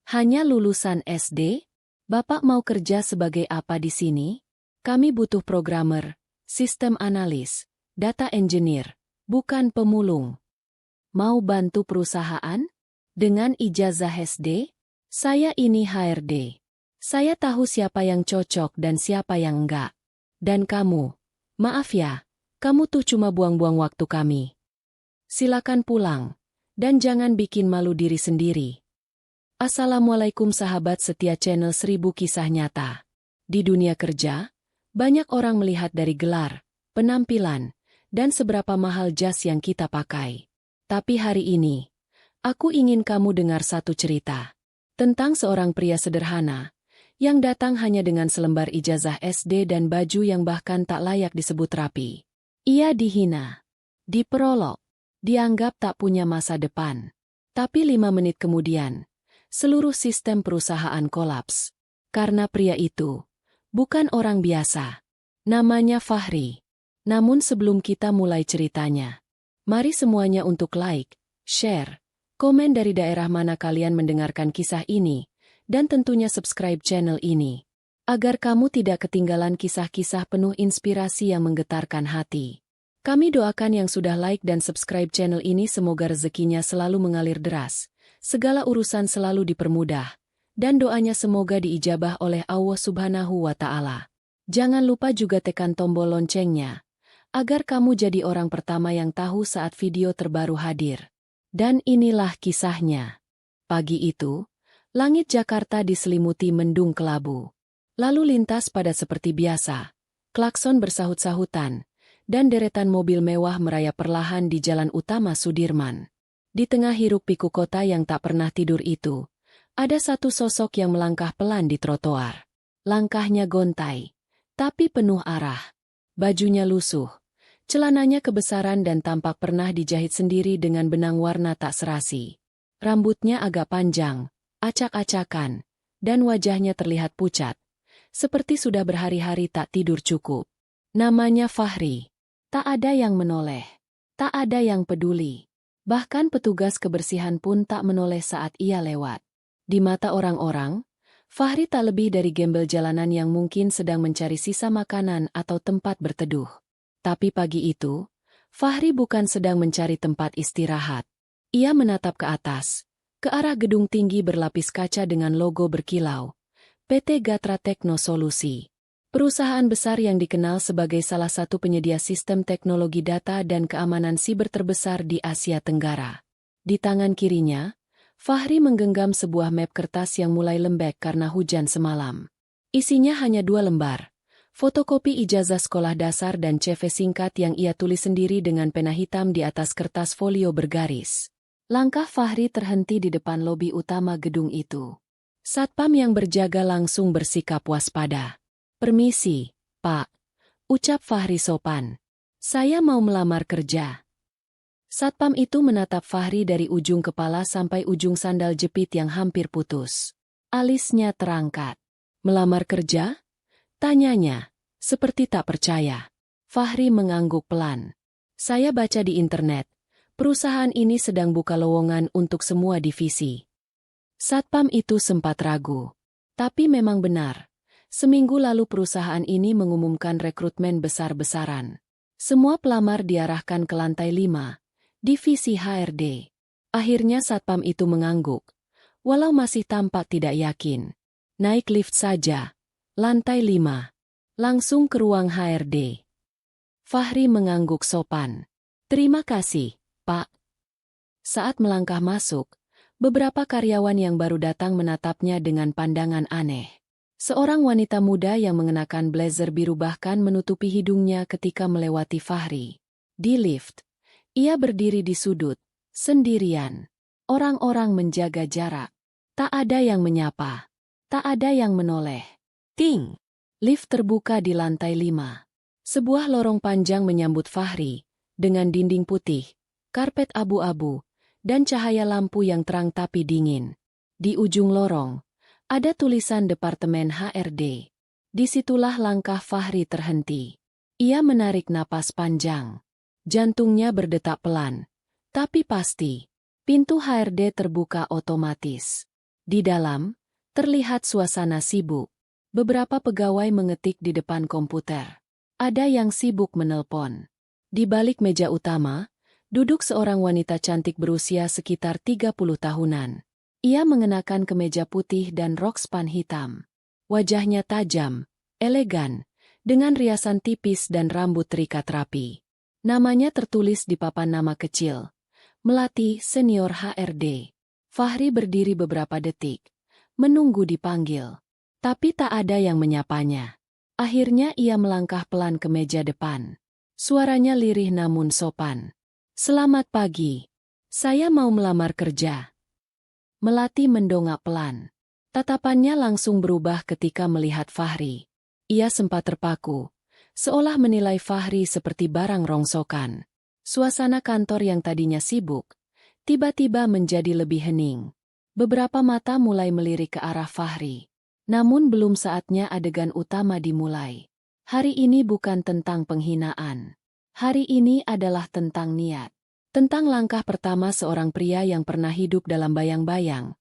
Hanya lulusan SD? Bapak mau kerja sebagai apa di sini? Kami butuh programmer, sistem analis, data engineer, bukan pemulung. Mau bantu perusahaan? Dengan ijazah SD? Saya ini HRD. Saya tahu siapa yang cocok dan siapa yang enggak. Dan kamu, maaf ya, kamu tuh cuma buang-buang waktu kami. Silakan pulang. Dan jangan bikin malu diri sendiri. Assalamualaikum sahabat setia channel 1000 Kisah Nyata. Di dunia kerja, banyak orang melihat dari gelar, penampilan, dan seberapa mahal jas yang kita pakai. Tapi hari ini, aku ingin kamu dengar satu cerita tentang seorang pria sederhana yang datang hanya dengan selembar ijazah SD dan baju yang bahkan tak layak disebut rapi. Ia dihina, diperolok, dianggap tak punya masa depan. Tapi 5 menit kemudian, seluruh sistem perusahaan kolaps. Karena pria itu bukan orang biasa. Namanya Fahri. Namun sebelum kita mulai ceritanya, mari semuanya untuk like, share, komen dari daerah mana kalian mendengarkan kisah ini, dan tentunya subscribe channel ini, agar kamu tidak ketinggalan kisah-kisah penuh inspirasi yang menggetarkan hati. Kami doakan yang sudah like dan subscribe channel ini semoga rezekinya selalu mengalir deras, segala urusan selalu dipermudah, dan doanya semoga diijabah oleh Allah Subhanahu wa Ta'ala. Jangan lupa juga tekan tombol loncengnya, agar kamu jadi orang pertama yang tahu saat video terbaru hadir. Dan inilah kisahnya. Pagi itu, langit Jakarta diselimuti mendung kelabu. Lalu lintas padat seperti biasa, klakson bersahut-sahutan, dan deretan mobil mewah merayap perlahan di jalan utama Sudirman. Di tengah hiruk-pikuk kota yang tak pernah tidur itu, ada satu sosok yang melangkah pelan di trotoar. Langkahnya gontai, tapi penuh arah. Bajunya lusuh, celananya kebesaran dan tampak pernah dijahit sendiri dengan benang warna tak serasi. Rambutnya agak panjang, acak-acakan, dan wajahnya terlihat pucat, seperti sudah berhari-hari tak tidur cukup. Namanya Fahri. Tak ada yang menoleh, tak ada yang peduli. Bahkan petugas kebersihan pun tak menoleh saat ia lewat. Di mata orang-orang, Fahri tak lebih dari gembel jalanan yang mungkin sedang mencari sisa makanan atau tempat berteduh. Tapi pagi itu, Fahri bukan sedang mencari tempat istirahat. Ia menatap ke atas, ke arah gedung tinggi berlapis kaca dengan logo berkilau, PT Gatra Tekno Solusi. Perusahaan besar yang dikenal sebagai salah satu penyedia sistem teknologi data dan keamanan siber terbesar di Asia Tenggara. Di tangan kirinya, Fahri menggenggam sebuah map kertas yang mulai lembek karena hujan semalam. Isinya hanya 2 lembar, fotokopi ijazah sekolah dasar dan CV singkat yang ia tulis sendiri dengan pena hitam di atas kertas folio bergaris. Langkah Fahri terhenti di depan lobi utama gedung itu. Satpam yang berjaga langsung bersikap waspada. "Permisi, Pak," ucap Fahri sopan. "Saya mau melamar kerja." Satpam itu menatap Fahri dari ujung kepala sampai ujung sandal jepit yang hampir putus. Alisnya terangkat. "Melamar kerja?" tanyanya, seperti tak percaya. Fahri mengangguk pelan. "Saya baca di internet, perusahaan ini sedang buka lowongan untuk semua divisi." Satpam itu sempat ragu. Tapi memang benar. Seminggu lalu perusahaan ini mengumumkan rekrutmen besar-besaran. Semua pelamar diarahkan ke lantai 5, divisi HRD. Akhirnya satpam itu mengangguk, walau masih tampak tidak yakin. "Naik lift saja. Lantai 5. Langsung ke ruang HRD." Fahri mengangguk sopan. "Terima kasih, Pak." Saat melangkah masuk, beberapa karyawan yang baru datang menatapnya dengan pandangan aneh. Seorang wanita muda yang mengenakan blazer biru bahkan menutupi hidungnya ketika melewati Fahri. Di lift, ia berdiri di sudut, sendirian. Orang-orang menjaga jarak. Tak ada yang menyapa. Tak ada yang menoleh. Ting! Lift terbuka di lantai 5. Sebuah lorong panjang menyambut Fahri, dengan dinding putih, karpet abu-abu, dan cahaya lampu yang terang tapi dingin. Di ujung lorong, ada tulisan Departemen HRD. Disitulah langkah Fahri terhenti. Ia menarik napas panjang. Jantungnya berdetak pelan. Tapi pasti, pintu HRD terbuka otomatis. Di dalam, terlihat suasana sibuk. Beberapa pegawai mengetik di depan komputer. Ada yang sibuk menelpon. Di balik meja utama, duduk seorang wanita cantik berusia sekitar 30 tahunan. Ia mengenakan kemeja putih dan rok span hitam. Wajahnya tajam, elegan, dengan riasan tipis dan rambut terikat rapi. Namanya tertulis di papan nama kecil. Melati Senior HRD. Fahri berdiri beberapa detik, menunggu dipanggil. Tapi tak ada yang menyapanya. Akhirnya ia melangkah pelan ke meja depan. Suaranya lirih namun sopan. "Selamat pagi. Saya mau melamar kerja." Melati mendongak pelan. Tatapannya langsung berubah ketika melihat Fahri. Ia sempat terpaku, seolah menilai Fahri seperti barang rongsokan. Suasana kantor yang tadinya sibuk, tiba-tiba menjadi lebih hening. Beberapa mata mulai melirik ke arah Fahri. Namun belum saatnya adegan utama dimulai. Hari ini bukan tentang penghinaan. Hari ini adalah tentang niat. Tentang langkah pertama seorang pria yang pernah hidup dalam bayang-bayang,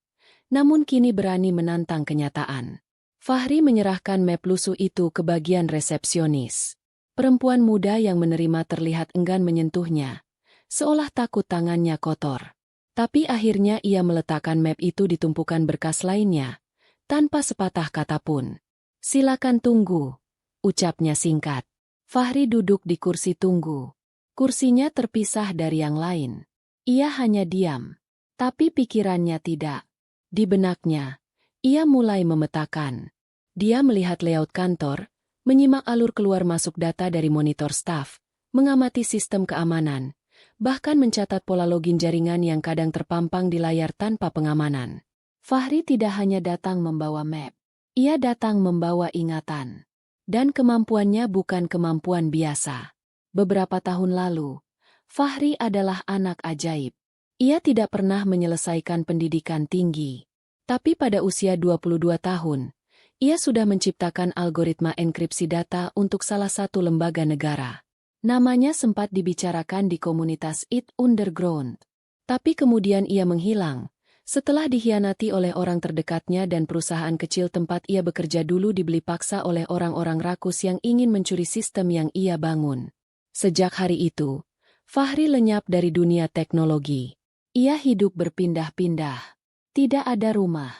namun kini berani menantang kenyataan. Fahri menyerahkan map lusuh itu ke bagian resepsionis. Perempuan muda yang menerima terlihat enggan menyentuhnya, seolah takut tangannya kotor. Tapi akhirnya ia meletakkan map itu di tumpukan berkas lainnya, tanpa sepatah kata pun. "Silakan tunggu," ucapnya singkat. Fahri duduk di kursi tunggu. Kursinya terpisah dari yang lain. Ia hanya diam, tapi pikirannya tidak. Di benaknya, ia mulai memetakan. Dia melihat layout kantor, menyimak alur keluar masuk data dari monitor staf, mengamati sistem keamanan, bahkan mencatat pola login jaringan yang kadang terpampang di layar tanpa pengamanan. Fahri tidak hanya datang membawa map. Ia datang membawa ingatan. Dan kemampuannya bukan kemampuan biasa. Beberapa tahun lalu, Fahri adalah anak ajaib. Ia tidak pernah menyelesaikan pendidikan tinggi. Tapi pada usia 22 tahun, ia sudah menciptakan algoritma enkripsi data untuk salah satu lembaga negara. Namanya sempat dibicarakan di komunitas IT Underground. Tapi kemudian ia menghilang, setelah dikhianati oleh orang terdekatnya dan perusahaan kecil tempat ia bekerja dulu dibeli paksa oleh orang-orang rakus yang ingin mencuri sistem yang ia bangun. Sejak hari itu, Fahri lenyap dari dunia teknologi. Ia hidup berpindah-pindah. Tidak ada rumah,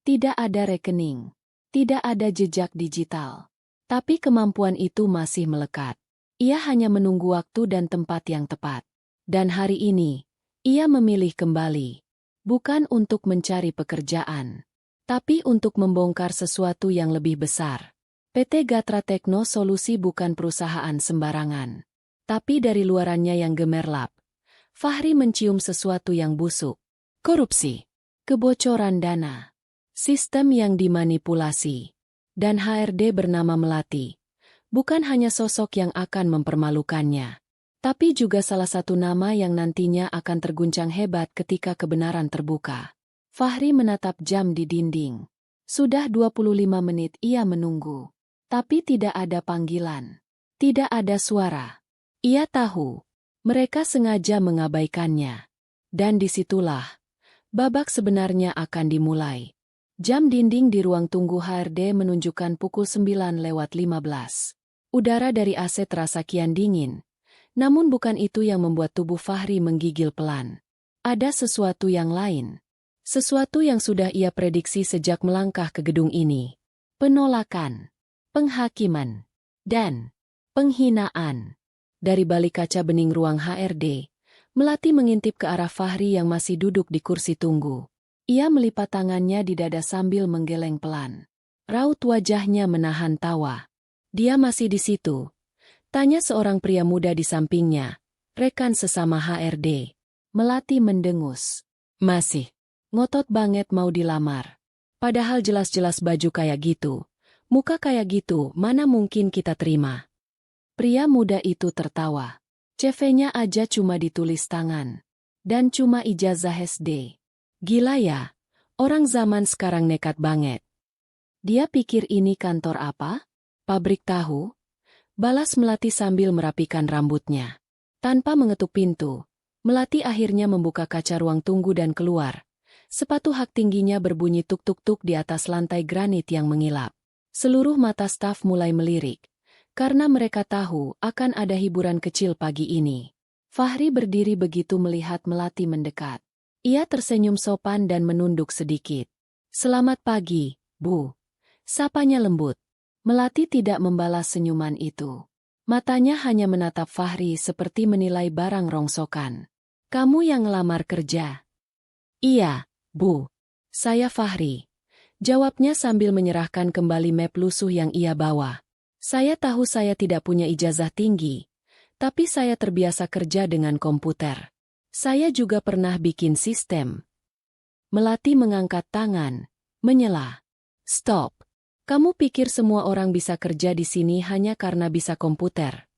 tidak ada rekening. Tidak ada jejak digital. Tapi kemampuan itu masih melekat. Ia hanya menunggu waktu dan tempat yang tepat. Dan hari ini, ia memilih kembali. Bukan untuk mencari pekerjaan, tapi untuk membongkar sesuatu yang lebih besar. PT Gatra Tekno Solusi bukan perusahaan sembarangan. Tapi dari luarannya yang gemerlap, Fahri mencium sesuatu yang busuk. Korupsi, kebocoran dana, sistem yang dimanipulasi, dan HRD bernama Melati. Bukan hanya sosok yang akan mempermalukannya, tapi juga salah satu nama yang nantinya akan terguncang hebat ketika kebenaran terbuka. Fahri menatap jam di dinding. Sudah 25 menit ia menunggu. Tapi tidak ada panggilan. Tidak ada suara. Ia tahu, mereka sengaja mengabaikannya. Dan disitulah, babak sebenarnya akan dimulai. Jam dinding di ruang tunggu HRD menunjukkan pukul 9:15. Udara dari AC terasa kian dingin. Namun bukan itu yang membuat tubuh Fahri menggigil pelan. Ada sesuatu yang lain. Sesuatu yang sudah ia prediksi sejak melangkah ke gedung ini. Penolakan, penghakiman, dan penghinaan. Dari balik kaca bening ruang HRD, Melati mengintip ke arah Fahri yang masih duduk di kursi tunggu. Ia melipat tangannya di dada sambil menggeleng pelan. Raut wajahnya menahan tawa. "Dia masih di situ?" tanya seorang pria muda di sampingnya, rekan sesama HRD. Melati mendengus. "Masih. Ngotot banget mau dilamar. Padahal jelas-jelas baju kayak gitu, muka kayak gitu, mana mungkin kita terima." Pria muda itu tertawa. CV-nya aja cuma ditulis tangan. Dan cuma ijazah SD. Gila ya, orang zaman sekarang nekat banget. Dia pikir ini kantor apa? Pabrik tahu? Balas Melati sambil merapikan rambutnya. Tanpa mengetuk pintu, Melati akhirnya membuka kaca ruang tunggu dan keluar. Sepatu hak tingginya berbunyi tuk-tuk-tuk di atas lantai granit yang mengilap. Seluruh mata staf mulai melirik, karena mereka tahu akan ada hiburan kecil pagi ini. Fahri berdiri begitu melihat Melati mendekat. Ia tersenyum sopan dan menunduk sedikit. "Selamat pagi, Bu," sapanya lembut. Melati tidak membalas senyuman itu. Matanya hanya menatap Fahri seperti menilai barang rongsokan. "Kamu yang ngelamar kerja?" "Iya, Bu. Saya Fahri," jawabnya sambil menyerahkan kembali map lusuh yang ia bawa. "Saya tahu saya tidak punya ijazah tinggi, tapi saya terbiasa kerja dengan komputer. Saya juga pernah bikin sistem." Melati mengangkat tangan, menyela. "Stop. Kamu pikir semua orang bisa kerja di sini hanya karena bisa komputer?"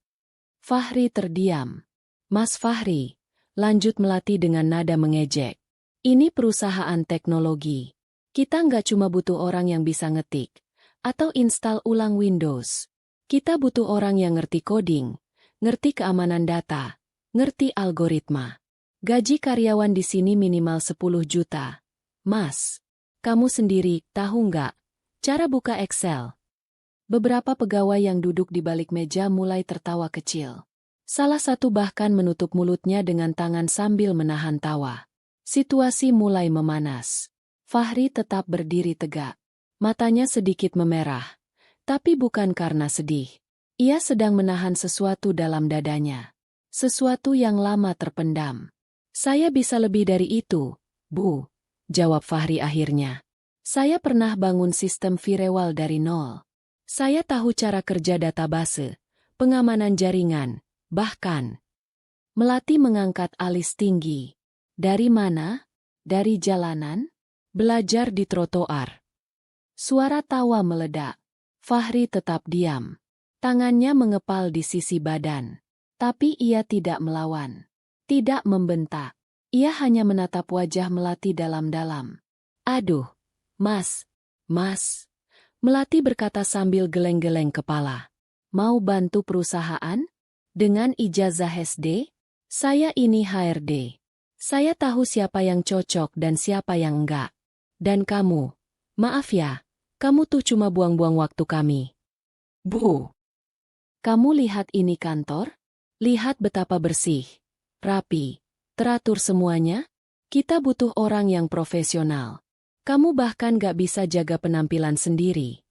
Fahri terdiam. "Mas Fahri," lanjut Melati dengan nada mengejek. "Ini perusahaan teknologi. Kita nggak cuma butuh orang yang bisa ngetik atau install ulang Windows. Kita butuh orang yang ngerti coding, ngerti keamanan data, ngerti algoritma. Gaji karyawan di sini minimal 10 juta. Mas, kamu sendiri tahu nggak cara buka Excel?" Beberapa pegawai yang duduk di balik meja mulai tertawa kecil. Salah satu bahkan menutup mulutnya dengan tangan sambil menahan tawa. Situasi mulai memanas. Fahri tetap berdiri tegak. Matanya sedikit memerah, tapi bukan karena sedih. Ia sedang menahan sesuatu dalam dadanya. Sesuatu yang lama terpendam. "Saya bisa lebih dari itu, Bu," jawab Fahri akhirnya. "Saya pernah bangun sistem firewall dari nol. Saya tahu cara kerja database, pengamanan jaringan, bahkan..." Melati mengangkat alis tinggi. "Dari mana? Dari jalanan? Belajar di trotoar?" Suara tawa meledak. Fahri tetap diam. Tangannya mengepal di sisi badan. Tapi ia tidak melawan. Tidak membentak. Ia hanya menatap wajah Melati dalam-dalam. "Aduh, Mas. Melati berkata sambil geleng-geleng kepala. "Mau bantu perusahaan? Dengan ijazah SD? Saya ini HRD. Saya tahu siapa yang cocok dan siapa yang enggak. Dan kamu, maaf ya, kamu tuh cuma buang-buang waktu kami." "Bu, kamu lihat ini kantor? Lihat betapa bersih, rapi, teratur semuanya? Kita butuh orang yang profesional. Kamu bahkan gak bisa jaga penampilan sendiri."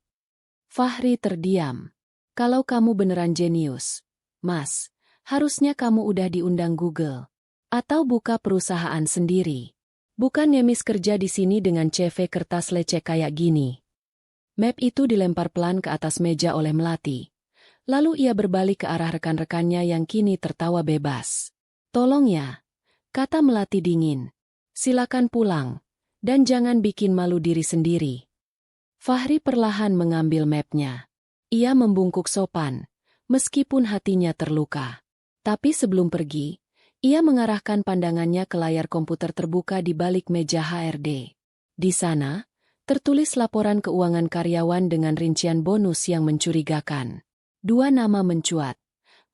Fahri terdiam. "Kalau kamu beneran jenius, Mas, harusnya kamu udah diundang Google. Atau buka perusahaan sendiri. Bukan ngemis kerja di sini dengan CV kertas lecek kayak gini." Map itu dilempar pelan ke atas meja oleh Melati. Lalu ia berbalik ke arah rekan-rekannya yang kini tertawa bebas. "Tolong ya," kata Melati dingin. "Silakan pulang, dan jangan bikin malu diri sendiri." Fahri perlahan mengambil mapnya. Ia membungkuk sopan, meskipun hatinya terluka. Tapi sebelum pergi, ia mengarahkan pandangannya ke layar komputer terbuka di balik meja HRD. Di sana, tertulis laporan keuangan karyawan dengan rincian bonus yang mencurigakan. 2 nama mencuat,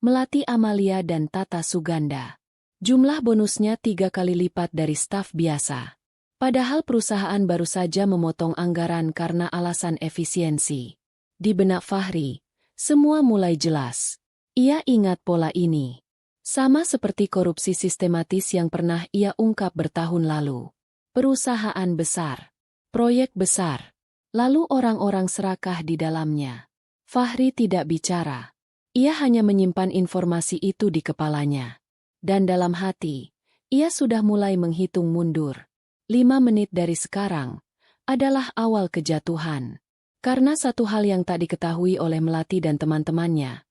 Melati Amalia dan Tata Suganda. Jumlah bonusnya 3 kali lipat dari staf biasa. Padahal perusahaan baru saja memotong anggaran karena alasan efisiensi. Di benak Fahri, semua mulai jelas. Ia ingat pola ini. Sama seperti korupsi sistematis yang pernah ia ungkap bertahun lalu. Perusahaan besar, proyek besar, lalu orang-orang serakah di dalamnya. Fahri tidak bicara. Ia hanya menyimpan informasi itu di kepalanya. Dan dalam hati, ia sudah mulai menghitung mundur. 5 menit dari sekarang adalah awal kejatuhan. Karena satu hal yang tak diketahui oleh Melati dan teman-temannya,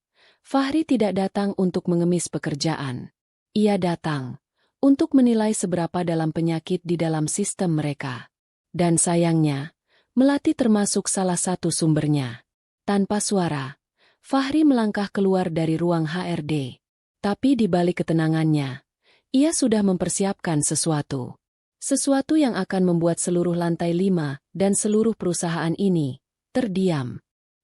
Fahri tidak datang untuk mengemis pekerjaan. Ia datang untuk menilai seberapa dalam penyakit di dalam sistem mereka. Dan sayangnya, Melati termasuk salah satu sumbernya. Tanpa suara, Fahri melangkah keluar dari ruang HRD. Tapi di balik ketenangannya, ia sudah mempersiapkan sesuatu. Sesuatu yang akan membuat seluruh lantai 5 dan seluruh perusahaan ini terdiam.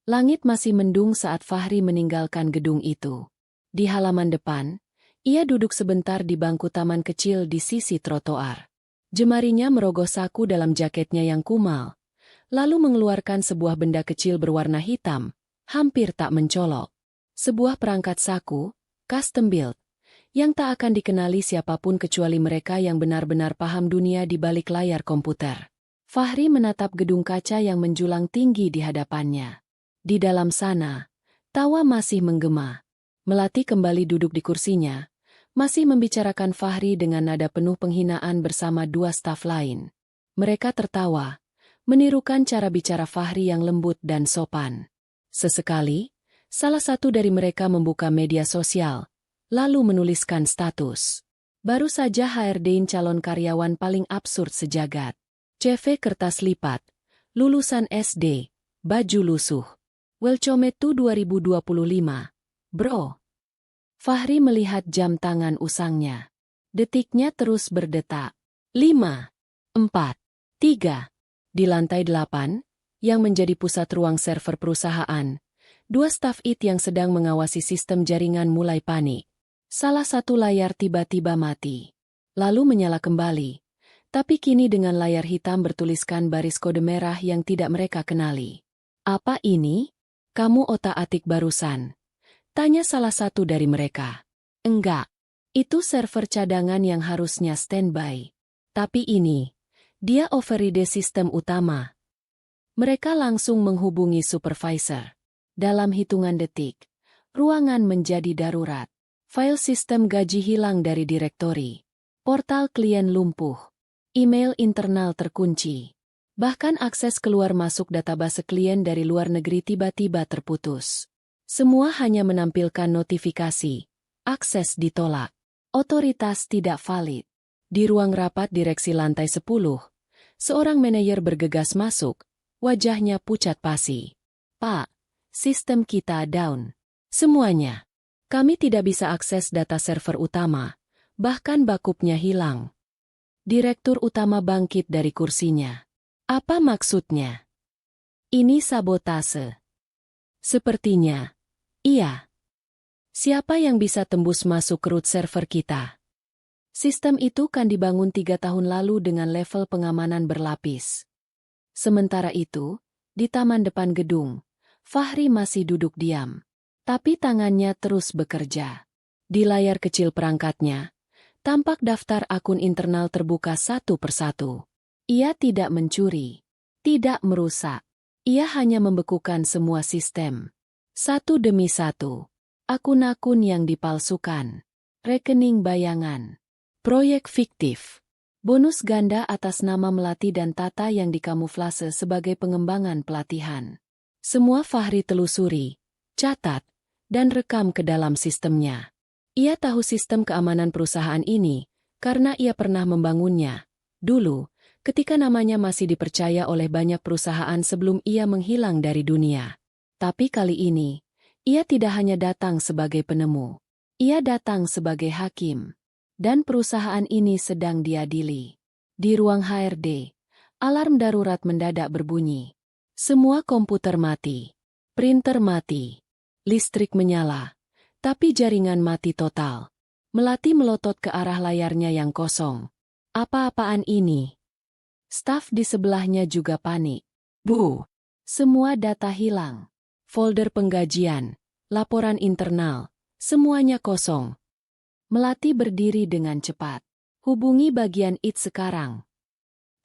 Langit masih mendung saat Fahri meninggalkan gedung itu. Di halaman depan, ia duduk sebentar di bangku taman kecil di sisi trotoar. Jemarinya merogoh saku dalam jaketnya yang kumal, lalu mengeluarkan sebuah benda kecil berwarna hitam, hampir tak mencolok. Sebuah perangkat saku, custom build, yang tak akan dikenali siapapun kecuali mereka yang benar-benar paham dunia di balik layar komputer. Fahri menatap gedung kaca yang menjulang tinggi di hadapannya. Di dalam sana, tawa masih menggema. Melati kembali duduk di kursinya, masih membicarakan Fahri dengan nada penuh penghinaan bersama dua staf lain. Mereka tertawa, menirukan cara bicara Fahri yang lembut dan sopan. Sesekali, salah satu dari mereka membuka media sosial, lalu menuliskan status. Baru saja HRD-in calon karyawan paling absurd sejagat. CV kertas lipat, lulusan SD, baju lusuh. Welcome to 2025, bro. Fahri melihat jam tangan usangnya. Detiknya terus berdetak. 5, 4, 3. Di lantai 8, yang menjadi pusat ruang server perusahaan, dua staf IT yang sedang mengawasi sistem jaringan mulai panik. Salah satu layar tiba-tiba mati, lalu menyala kembali. Tapi kini dengan layar hitam bertuliskan baris kode merah yang tidak mereka kenali. Apa ini? Kamu otak-atik barusan? Tanya salah satu dari mereka. Enggak. Itu server cadangan yang harusnya standby. Tapi ini, dia override sistem utama. Mereka langsung menghubungi supervisor. Dalam hitungan detik, ruangan menjadi darurat. File sistem gaji hilang dari direktori. Portal klien lumpuh. Email internal terkunci. Bahkan akses keluar masuk database klien dari luar negeri tiba-tiba terputus. Semua hanya menampilkan notifikasi. Akses ditolak. Otoritas tidak valid. Di ruang rapat direksi lantai 10, seorang manajer bergegas masuk. Wajahnya pucat pasi. Pak, sistem kita down. Semuanya. Kami tidak bisa akses data server utama. Bahkan bakupnya hilang. Direktur utama bangkit dari kursinya. Apa maksudnya? Ini sabotase. Sepertinya. Iya. Siapa yang bisa tembus masuk ke root server kita? Sistem itu kan dibangun 3 tahun lalu dengan level pengamanan berlapis. Sementara itu, di taman depan gedung, Fahri masih duduk diam. Tapi tangannya terus bekerja. Di layar kecil perangkatnya, tampak daftar akun internal terbuka satu persatu. Ia tidak mencuri, tidak merusak. Ia hanya membekukan semua sistem. Satu demi satu. Akun-akun yang dipalsukan. Rekening bayangan. Proyek fiktif. Bonus ganda atas nama Melati dan Tata yang dikamuflase sebagai pengembangan pelatihan. Semua Fahri telusuri, catat, dan rekam ke dalam sistemnya. Ia tahu sistem keamanan perusahaan ini, karena ia pernah membangunnya. Dulu, ketika namanya masih dipercaya oleh banyak perusahaan sebelum ia menghilang dari dunia. Tapi kali ini, ia tidak hanya datang sebagai penemu. Ia datang sebagai hakim. Dan perusahaan ini sedang diadili. Di ruang HRD, alarm darurat mendadak berbunyi. Semua komputer mati. Printer mati. Listrik menyala. Tapi jaringan mati total. Melati melotot ke arah layarnya yang kosong. Apa-apaan ini? Staf di sebelahnya juga panik. Bu! Semua data hilang. Folder penggajian, laporan internal, semuanya kosong. Melati berdiri dengan cepat. Hubungi bagian IT sekarang.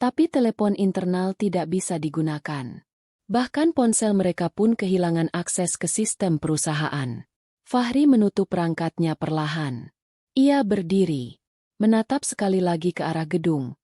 Tapi telepon internal tidak bisa digunakan. Bahkan ponsel mereka pun kehilangan akses ke sistem perusahaan. Fahri menutup perangkatnya perlahan. Ia berdiri, menatap sekali lagi ke arah gedung,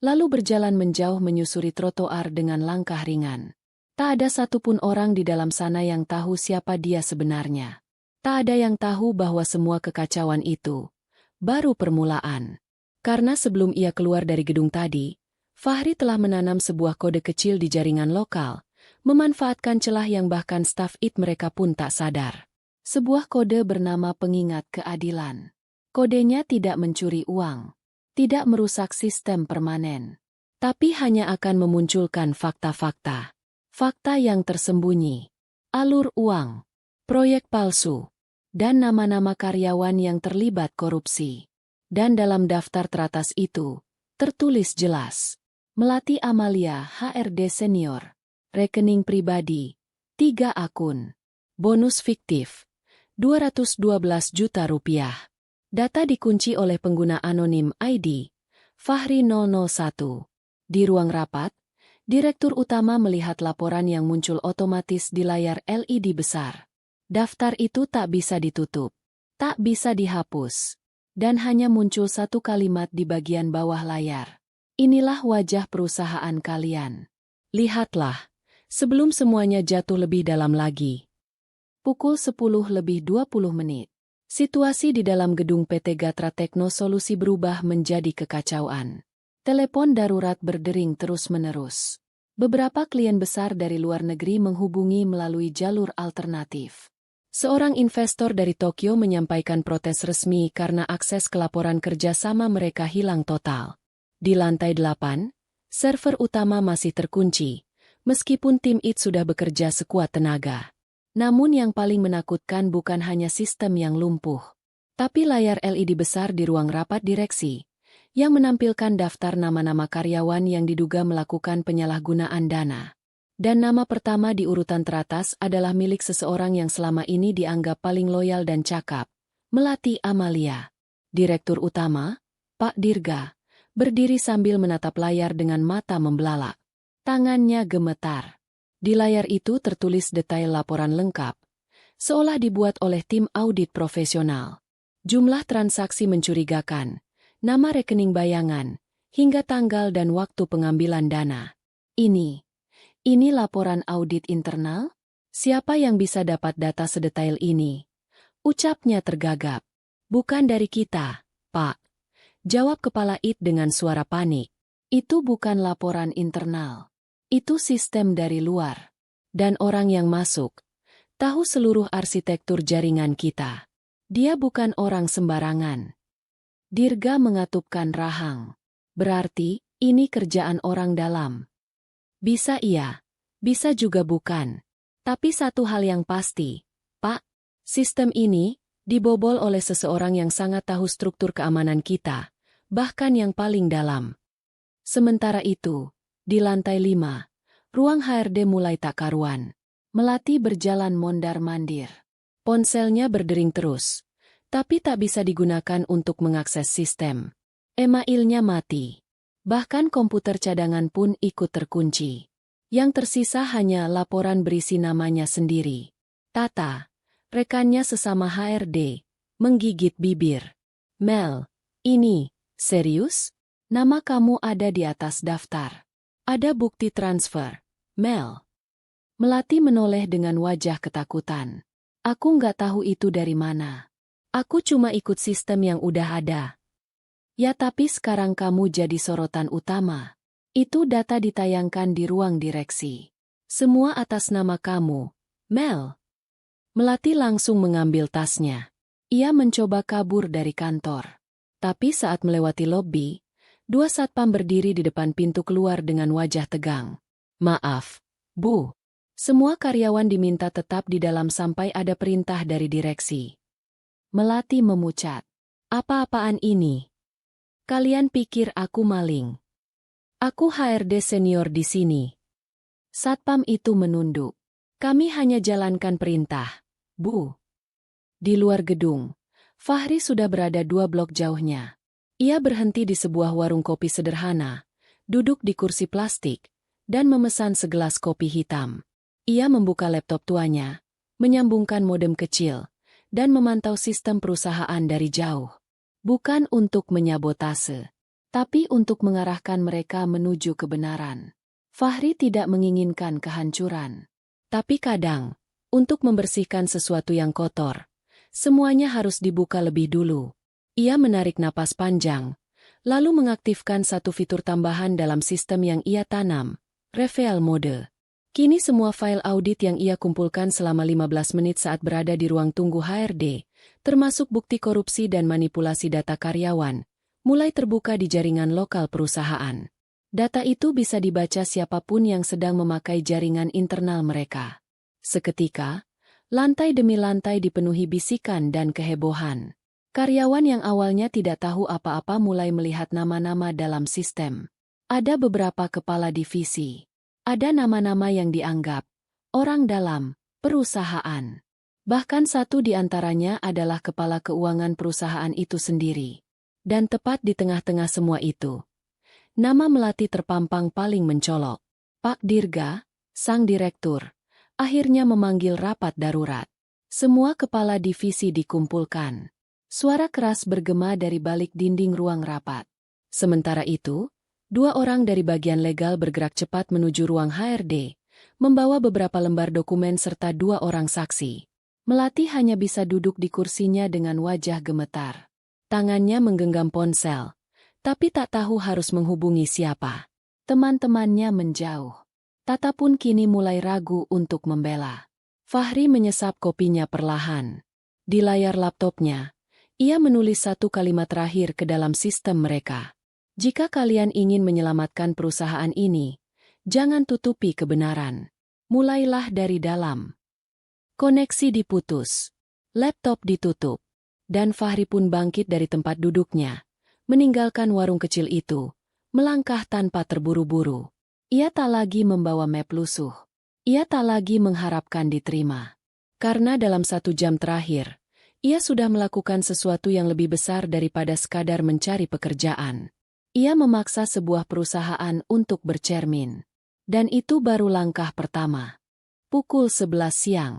lalu berjalan menjauh menyusuri trotoar dengan langkah ringan. Tak ada satupun orang di dalam sana yang tahu siapa dia sebenarnya. Tak ada yang tahu bahwa semua kekacauan itu baru permulaan. Karena sebelum ia keluar dari gedung tadi, Fahri telah menanam sebuah kode kecil di jaringan lokal, memanfaatkan celah yang bahkan staf IT mereka pun tak sadar. Sebuah kode bernama pengingat keadilan. Kodenya tidak mencuri uang, tidak merusak sistem permanen, tapi hanya akan memunculkan fakta-fakta. Fakta yang tersembunyi, alur uang, proyek palsu, dan nama-nama karyawan yang terlibat korupsi. Dan dalam daftar teratas itu, Tertulis jelas. Melati Amalia HRD Senior. Rekening pribadi. 3 akun. Bonus fiktif. 212 juta rupiah. Data dikunci oleh pengguna anonim ID. Fahri 001. Di ruang rapat, Direktur Utama melihat laporan yang muncul otomatis di layar LED besar. Daftar itu tak bisa ditutup. Tak bisa dihapus. Dan hanya muncul satu kalimat di bagian bawah layar. Inilah wajah perusahaan kalian. Lihatlah, sebelum semuanya jatuh lebih dalam lagi. Pukul 10:20 Situasi di dalam gedung PT Gatra Tekno Solusi berubah menjadi kekacauan. Telepon darurat berdering terus-menerus. Beberapa klien besar dari luar negeri menghubungi melalui jalur alternatif. Seorang investor dari Tokyo menyampaikan protes resmi karena akses ke laporan kerjasama mereka hilang total. Di lantai 8, server utama masih terkunci, meskipun tim IT sudah bekerja sekuat tenaga. Namun yang paling menakutkan bukan hanya sistem yang lumpuh, tapi layar LED besar di ruang rapat direksi, yang menampilkan daftar nama-nama karyawan yang diduga melakukan penyalahgunaan dana. Dan nama pertama di urutan teratas adalah milik seseorang yang selama ini dianggap paling loyal dan cakap, Melati Amalia. Direktur Utama, Pak Dirga, berdiri sambil menatap layar dengan mata membelalak. Tangannya gemetar. Di layar itu tertulis detail laporan lengkap, seolah dibuat oleh tim audit profesional. Jumlah transaksi mencurigakan, nama rekening bayangan, hingga tanggal dan waktu pengambilan dana. Ini laporan audit internal? Siapa yang bisa dapat data sedetail ini? Ucapnya tergagap. Bukan dari kita, Pak. Jawab Kepala IT dengan suara panik. Itu bukan laporan internal. Itu sistem dari luar. Dan orang yang masuk tahu seluruh arsitektur jaringan kita. Dia bukan orang sembarangan. Dirga mengatupkan rahang. Berarti, ini kerjaan orang dalam. Bisa iya, bisa juga bukan. Tapi satu hal yang pasti, Pak, sistem ini dibobol oleh seseorang yang sangat tahu struktur keamanan kita, bahkan yang paling dalam. Sementara itu, di lantai 5, ruang HRD mulai tak karuan. Melati berjalan mondar-mandir. Ponselnya berdering terus, tapi tak bisa digunakan untuk mengakses sistem. Emailnya mati. Bahkan komputer cadangan pun ikut terkunci. Yang tersisa hanya laporan berisi namanya sendiri. Tata, rekannya sesama HRD, menggigit bibir. Mel, ini, serius? Nama kamu ada di atas daftar. Ada bukti transfer, Mel. Melati menoleh dengan wajah ketakutan. Aku nggak tahu itu dari mana. Aku cuma ikut sistem yang udah ada. Ya tapi sekarang kamu jadi sorotan utama. Itu data ditayangkan di ruang direksi. Semua atas nama kamu, Mel. Melati langsung mengambil tasnya. Ia mencoba kabur dari kantor. Tapi saat melewati lobi, 2 satpam berdiri di depan pintu keluar dengan wajah tegang. Maaf, Bu. Semua karyawan diminta tetap di dalam sampai ada perintah dari direksi. Melati memucat. Apa-apaan ini? Kalian pikir aku maling? Aku HRD senior di sini. Satpam itu menunduk. Kami hanya jalankan perintah, Bu. Di luar gedung, Fahri sudah berada 2 blok jauhnya. Ia berhenti di sebuah warung kopi sederhana, duduk di kursi plastik, dan memesan segelas kopi hitam. Ia membuka laptop tuanya, menyambungkan modem kecil, dan memantau sistem perusahaan dari jauh. Bukan untuk menyabotase, tapi untuk mengarahkan mereka menuju kebenaran. Fahri tidak menginginkan kehancuran. Tapi kadang, untuk membersihkan sesuatu yang kotor, semuanya harus dibuka lebih dulu. Ia menarik napas panjang, lalu mengaktifkan satu fitur tambahan dalam sistem yang ia tanam, Reveal Mode. Kini semua file audit yang ia kumpulkan selama 15 menit saat berada di ruang tunggu HRD, termasuk bukti korupsi dan manipulasi data karyawan, mulai terbuka di jaringan lokal perusahaan. Data itu bisa dibaca siapapun yang sedang memakai jaringan internal mereka. Seketika, lantai demi lantai dipenuhi bisikan dan kehebohan. Karyawan yang awalnya tidak tahu apa-apa mulai melihat nama-nama dalam sistem. Ada beberapa kepala divisi. Ada nama-nama yang dianggap orang dalam perusahaan. Bahkan satu di antaranya adalah kepala keuangan perusahaan itu sendiri. Dan tepat di tengah-tengah semua itu, nama Melati terpampang paling mencolok. Pak Dirga, sang direktur, akhirnya memanggil rapat darurat. Semua kepala divisi dikumpulkan. Suara keras bergema dari balik dinding ruang rapat. Sementara itu, 2 orang dari bagian legal bergerak cepat menuju ruang HRD, membawa beberapa lembar dokumen serta 2 orang saksi. Melati hanya bisa duduk di kursinya dengan wajah gemetar. Tangannya menggenggam ponsel, tapi tak tahu harus menghubungi siapa. Teman-temannya menjauh. Tata pun kini mulai ragu untuk membela. Fahri menyesap kopinya perlahan. Di layar laptopnya, ia menulis 1 kalimat terakhir ke dalam sistem mereka. Jika kalian ingin menyelamatkan perusahaan ini, jangan tutupi kebenaran. Mulailah dari dalam. Koneksi diputus. Laptop ditutup. Dan Fahri pun bangkit dari tempat duduknya, meninggalkan warung kecil itu, melangkah tanpa terburu-buru. Ia tak lagi membawa map lusuh. Ia tak lagi mengharapkan diterima. Karena dalam 1 jam terakhir, ia sudah melakukan sesuatu yang lebih besar daripada sekadar mencari pekerjaan. Ia memaksa sebuah perusahaan untuk bercermin. Dan itu baru langkah pertama. Pukul 11 siang.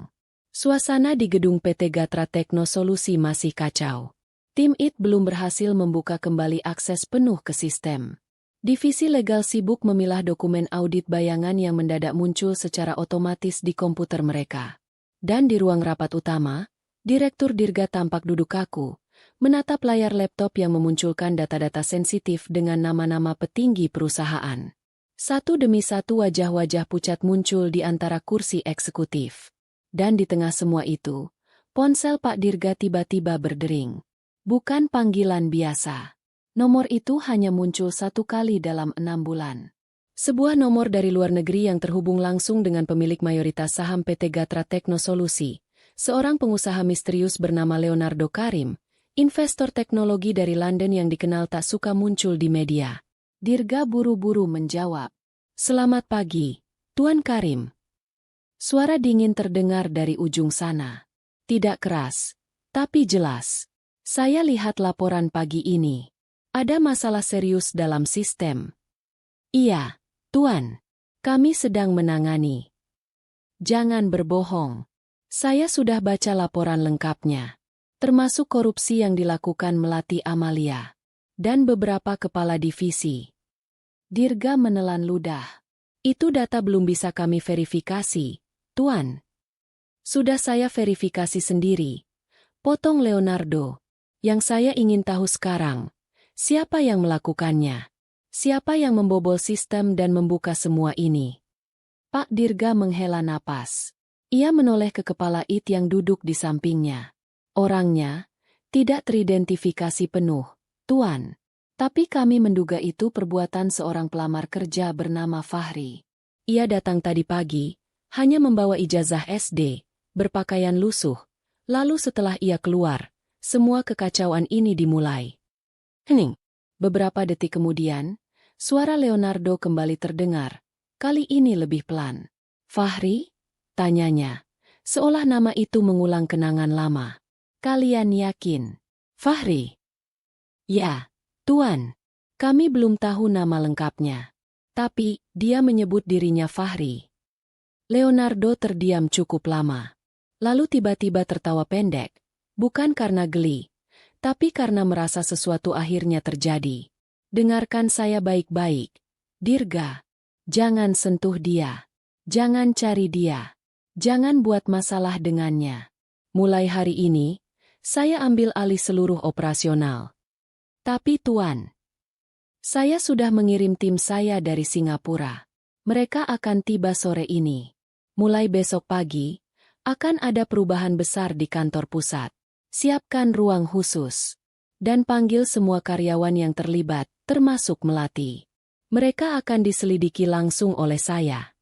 Suasana di gedung PT Gatra Tekno Solusi masih kacau. Tim IT belum berhasil membuka kembali akses penuh ke sistem. Divisi legal sibuk memilah dokumen audit bayangan yang mendadak muncul secara otomatis di komputer mereka. Dan di ruang rapat utama, Direktur Dirga tampak duduk kaku, menatap layar laptop yang memunculkan data-data sensitif dengan nama-nama petinggi perusahaan. Satu demi satu wajah-wajah pucat muncul di antara kursi eksekutif. Dan di tengah semua itu, ponsel Pak Dirga tiba-tiba berdering. Bukan panggilan biasa. Nomor itu hanya muncul 1 kali dalam 6 bulan. Sebuah nomor dari luar negeri yang terhubung langsung dengan pemilik mayoritas saham PT Gatra Tekno Solusi. Seorang pengusaha misterius bernama Leonardo Karim, investor teknologi dari London yang dikenal tak suka muncul di media. Dirga buru-buru menjawab. Selamat pagi, Tuan Karim. Suara dingin terdengar dari ujung sana. Tidak keras, tapi jelas. Saya lihat laporan pagi ini. Ada masalah serius dalam sistem. Iya, Tuan. Kami sedang menangani. Jangan berbohong. Saya sudah baca laporan lengkapnya, termasuk korupsi yang dilakukan Melati Amalia, dan beberapa kepala divisi. Dirga menelan ludah. Itu data belum bisa kami verifikasi, Tuan. Sudah saya verifikasi sendiri. Potong Leonardo. Yang saya ingin tahu sekarang, siapa yang melakukannya? Siapa yang membobol sistem dan membuka semua ini? Pak Dirga menghela napas. Ia menoleh ke kepala IT yang duduk di sampingnya. Orangnya tidak teridentifikasi penuh, Tuan. Tapi kami menduga itu perbuatan seorang pelamar kerja bernama Fahri. Ia datang tadi pagi, hanya membawa ijazah SD, berpakaian lusuh. Lalu setelah ia keluar, semua kekacauan ini dimulai. Hening. Beberapa detik kemudian, suara Leonardo kembali terdengar. Kali ini lebih pelan. Fahri? Tanyanya, seolah nama itu mengulang kenangan lama. Kalian yakin? Fahri? Ya, Tuan. Kami belum tahu nama lengkapnya. Tapi, dia menyebut dirinya Fahri. Leonardo terdiam cukup lama. Lalu tiba-tiba tertawa pendek. Bukan karena geli, tapi karena merasa sesuatu akhirnya terjadi. Dengarkan saya baik-baik. Dirga, jangan sentuh dia. Jangan cari dia. Jangan buat masalah dengannya. Mulai hari ini, saya ambil alih seluruh operasional. Tapi Tuan, saya sudah mengirim tim saya dari Singapura. Mereka akan tiba sore ini. Mulai besok pagi, akan ada perubahan besar di kantor pusat. Siapkan ruang khusus. Dan panggil semua karyawan yang terlibat, termasuk Melati. Mereka akan diselidiki langsung oleh saya.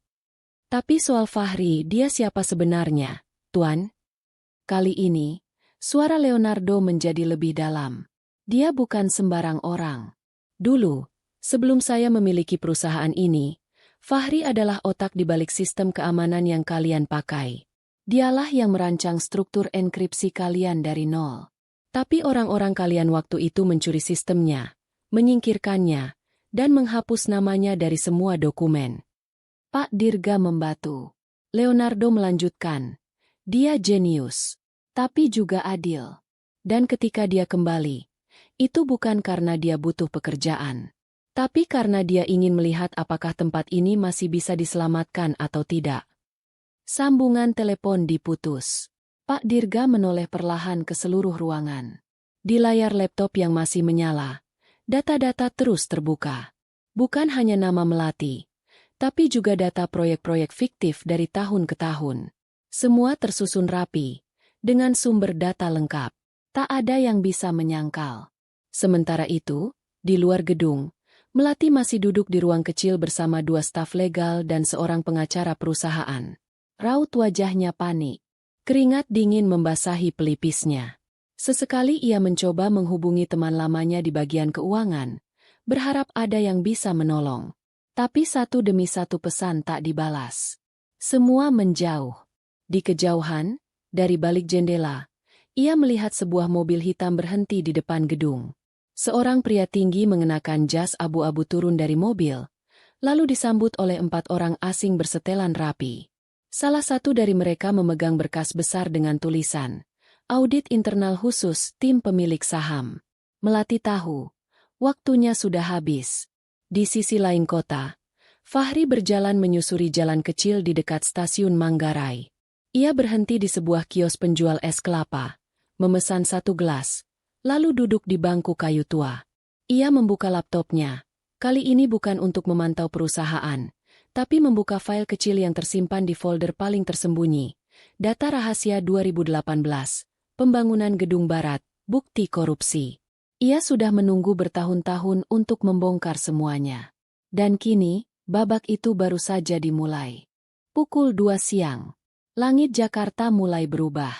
Tapi soal Fahri, dia siapa sebenarnya, Tuan? Kali ini, Suara Leonardo menjadi lebih dalam. Dia bukan sembarang orang. Dulu, sebelum saya memiliki perusahaan ini, Fahri adalah otak di balik sistem keamanan yang kalian pakai. Dialah yang merancang struktur enkripsi kalian dari nol. Tapi orang-orang kalian waktu itu mencuri sistemnya, menyingkirkannya, dan menghapus namanya dari semua dokumen. Pak Dirga membatu. Leonardo melanjutkan. Dia jenius, tapi juga adil. Dan ketika dia kembali, itu bukan karena dia butuh pekerjaan, tapi karena dia ingin melihat apakah tempat ini masih bisa diselamatkan atau tidak. Sambungan telepon diputus. Pak Dirga menoleh perlahan ke seluruh ruangan. Di layar laptop yang masih menyala, data-data terus terbuka. Bukan hanya nama Melati, tapi juga data proyek-proyek fiktif dari tahun ke tahun. Semua tersusun rapi, dengan sumber data lengkap. Tak ada yang bisa menyangkal. Sementara itu, di luar gedung, Melati masih duduk di ruang kecil bersama 2 staf legal dan seorang pengacara perusahaan. Raut wajahnya panik. Keringat dingin membasahi pelipisnya. Sesekali ia mencoba menghubungi teman lamanya di bagian keuangan, berharap ada yang bisa menolong. Tapi satu demi satu pesan tak dibalas. Semua menjauh. Di kejauhan, dari balik jendela, ia melihat sebuah mobil hitam berhenti di depan gedung. Seorang pria tinggi mengenakan jas abu-abu turun dari mobil, lalu disambut oleh 4 orang asing bersetelan rapi. Salah satu dari mereka memegang berkas besar dengan tulisan, "Audit internal khusus tim pemilik saham." Melati tahu, waktunya sudah habis. Di sisi lain kota, Fahri berjalan menyusuri jalan kecil di dekat stasiun Manggarai. Ia berhenti di sebuah kios penjual es kelapa, memesan 1 gelas, lalu duduk di bangku kayu tua. Ia membuka laptopnya, kali ini bukan untuk memantau perusahaan, tapi membuka file kecil yang tersimpan di folder paling tersembunyi. Data rahasia 2018, pembangunan Gedung Barat, bukti korupsi. Ia sudah menunggu bertahun-tahun untuk membongkar semuanya. Dan kini, babak itu baru saja dimulai. Pukul 2 siang. Langit Jakarta mulai berubah.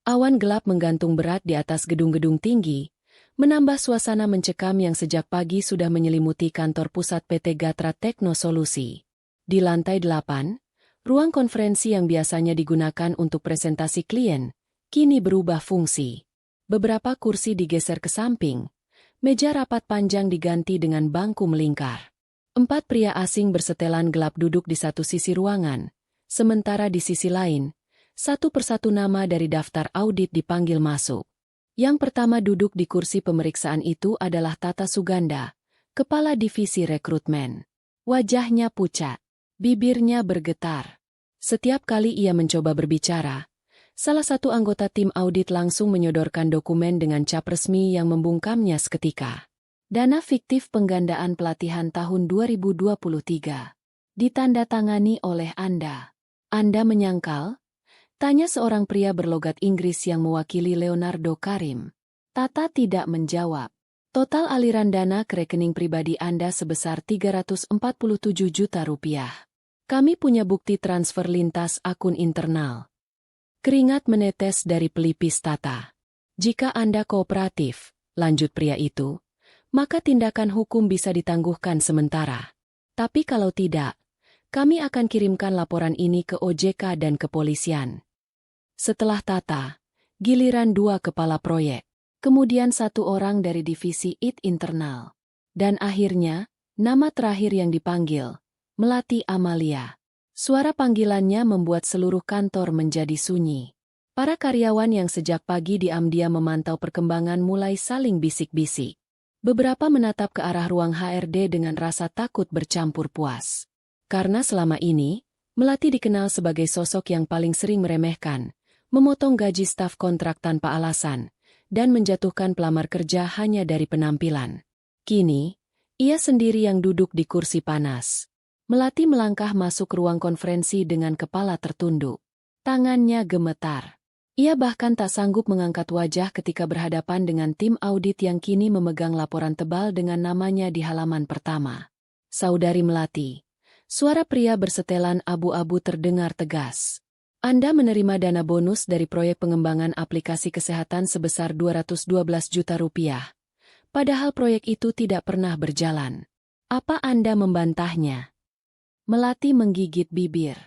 Awan gelap menggantung berat di atas gedung-gedung tinggi, menambah suasana mencekam yang sejak pagi sudah menyelimuti kantor pusat PT Gatra Tekno Solusi. Di lantai 8, ruang konferensi yang biasanya digunakan untuk presentasi klien, kini berubah fungsi. Beberapa kursi digeser ke samping, meja rapat panjang diganti dengan bangku melingkar. 4 pria asing bersetelan gelap duduk di satu sisi ruangan, sementara di sisi lain, satu persatu nama dari daftar audit dipanggil masuk. Yang pertama duduk di kursi pemeriksaan itu adalah Tata Suganda, Kepala Divisi Rekrutmen. Wajahnya pucat, bibirnya bergetar. Setiap kali ia mencoba berbicara, salah satu anggota tim audit langsung menyodorkan dokumen dengan cap resmi yang membungkamnya seketika. Dana fiktif penggandaan pelatihan tahun 2023. Ditandatangani oleh Anda. Anda menyangkal? Tanya seorang pria berlogat Inggris yang mewakili Leonardo Karim. Tata tidak menjawab. Total aliran dana ke rekening pribadi Anda sebesar 347 juta rupiah. Kami punya bukti transfer lintas akun internal. Keringat menetes dari pelipis Tata. Jika Anda kooperatif, lanjut pria itu, maka tindakan hukum bisa ditangguhkan sementara. Tapi kalau tidak, kami akan kirimkan laporan ini ke OJK dan kepolisian. Setelah Tata, giliran 2 kepala proyek, kemudian 1 orang dari divisi IT internal. Dan akhirnya, nama terakhir yang dipanggil, Melati Amalia. Suara panggilannya membuat seluruh kantor menjadi sunyi. Para karyawan yang sejak pagi diam-diam memantau perkembangan mulai saling bisik-bisik. Beberapa menatap ke arah ruang HRD dengan rasa takut bercampur puas. Karena selama ini, Melati dikenal sebagai sosok yang paling sering meremehkan, memotong gaji staf kontrak tanpa alasan, dan menjatuhkan pelamar kerja hanya dari penampilan. Kini, ia sendiri yang duduk di kursi panas. Melati melangkah masuk ruang konferensi dengan kepala tertunduk. Tangannya gemetar. Ia bahkan tak sanggup mengangkat wajah ketika berhadapan dengan tim audit yang kini memegang laporan tebal dengan namanya di halaman pertama. Saudari Melati. Suara pria bersetelan abu-abu terdengar tegas. Anda menerima dana bonus dari proyek pengembangan aplikasi kesehatan sebesar 212 juta rupiah. Padahal proyek itu tidak pernah berjalan. Apa Anda membantahnya? Melati menggigit bibir.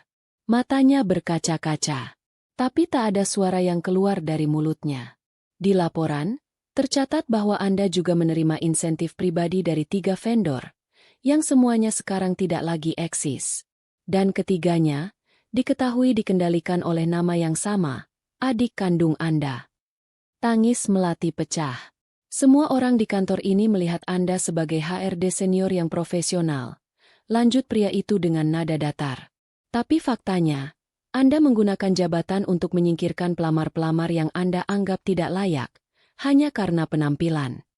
Matanya berkaca-kaca. Tapi tak ada suara yang keluar dari mulutnya. Di laporan, tercatat bahwa Anda juga menerima insentif pribadi dari 3 vendor, yang semuanya sekarang tidak lagi eksis. Dan ketiganya, diketahui dikendalikan oleh nama yang sama, adik kandung Anda. Tangis Melati pecah. Semua orang di kantor ini melihat Anda sebagai HRD senior yang profesional. Lanjut pria itu dengan nada datar. Tapi faktanya, Anda menggunakan jabatan untuk menyingkirkan pelamar-pelamar yang Anda anggap tidak layak, hanya karena penampilan.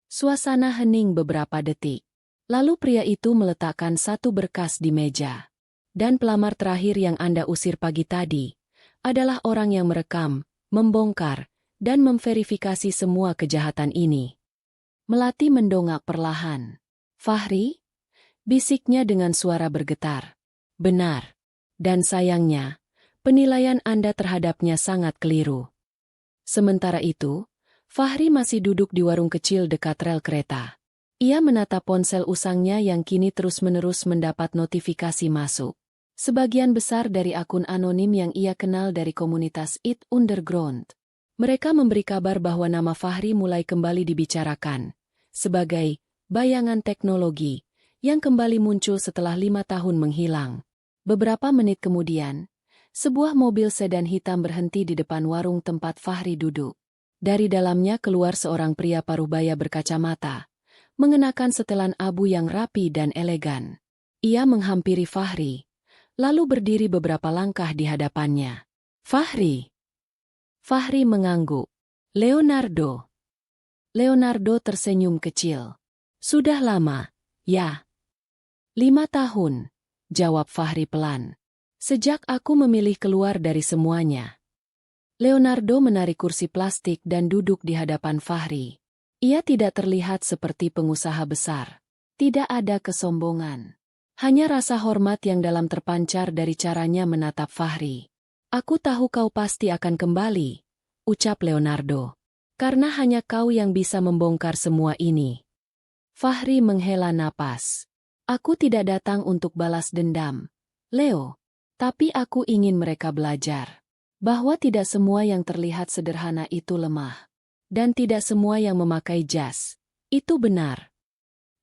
Suasana hening beberapa detik. Lalu pria itu meletakkan satu berkas di meja. Dan pelamar terakhir yang Anda usir pagi tadi adalah orang yang merekam, membongkar, dan memverifikasi semua kejahatan ini. Melati mendongak perlahan. Fahri? Bisiknya dengan suara bergetar. Benar. Dan sayangnya, penilaian Anda terhadapnya sangat keliru. Sementara itu, Fahri masih duduk di warung kecil dekat rel kereta. Ia menatap ponsel usangnya yang kini terus-menerus mendapat notifikasi masuk. Sebagian besar dari akun anonim yang ia kenal dari komunitas IT Underground. Mereka memberi kabar bahwa nama Fahri mulai kembali dibicarakan sebagai bayangan teknologi yang kembali muncul setelah 5 tahun menghilang. Beberapa menit kemudian, sebuah mobil sedan hitam berhenti di depan warung tempat Fahri duduk. Dari dalamnya keluar seorang pria parubaya berkacamata, mengenakan setelan abu yang rapi dan elegan. Ia menghampiri Fahri, lalu berdiri beberapa langkah di hadapannya. Fahri. Fahri mengangguk. Leonardo. Leonardo tersenyum kecil. Sudah lama, ya. 5 tahun, jawab Fahri pelan. Sejak aku memilih keluar dari semuanya. Leonardo menarik kursi plastik dan duduk di hadapan Fahri. Ia tidak terlihat seperti pengusaha besar. Tidak ada kesombongan. Hanya rasa hormat yang dalam terpancar dari caranya menatap Fahri. Aku tahu kau pasti akan kembali, ucap Leonardo. Karena hanya kau yang bisa membongkar semua ini. Fahri menghela napas. Aku tidak datang untuk balas dendam, Leo. Tapi aku ingin mereka belajar. Bahwa tidak semua yang terlihat sederhana itu lemah. Dan tidak semua yang memakai jas itu benar.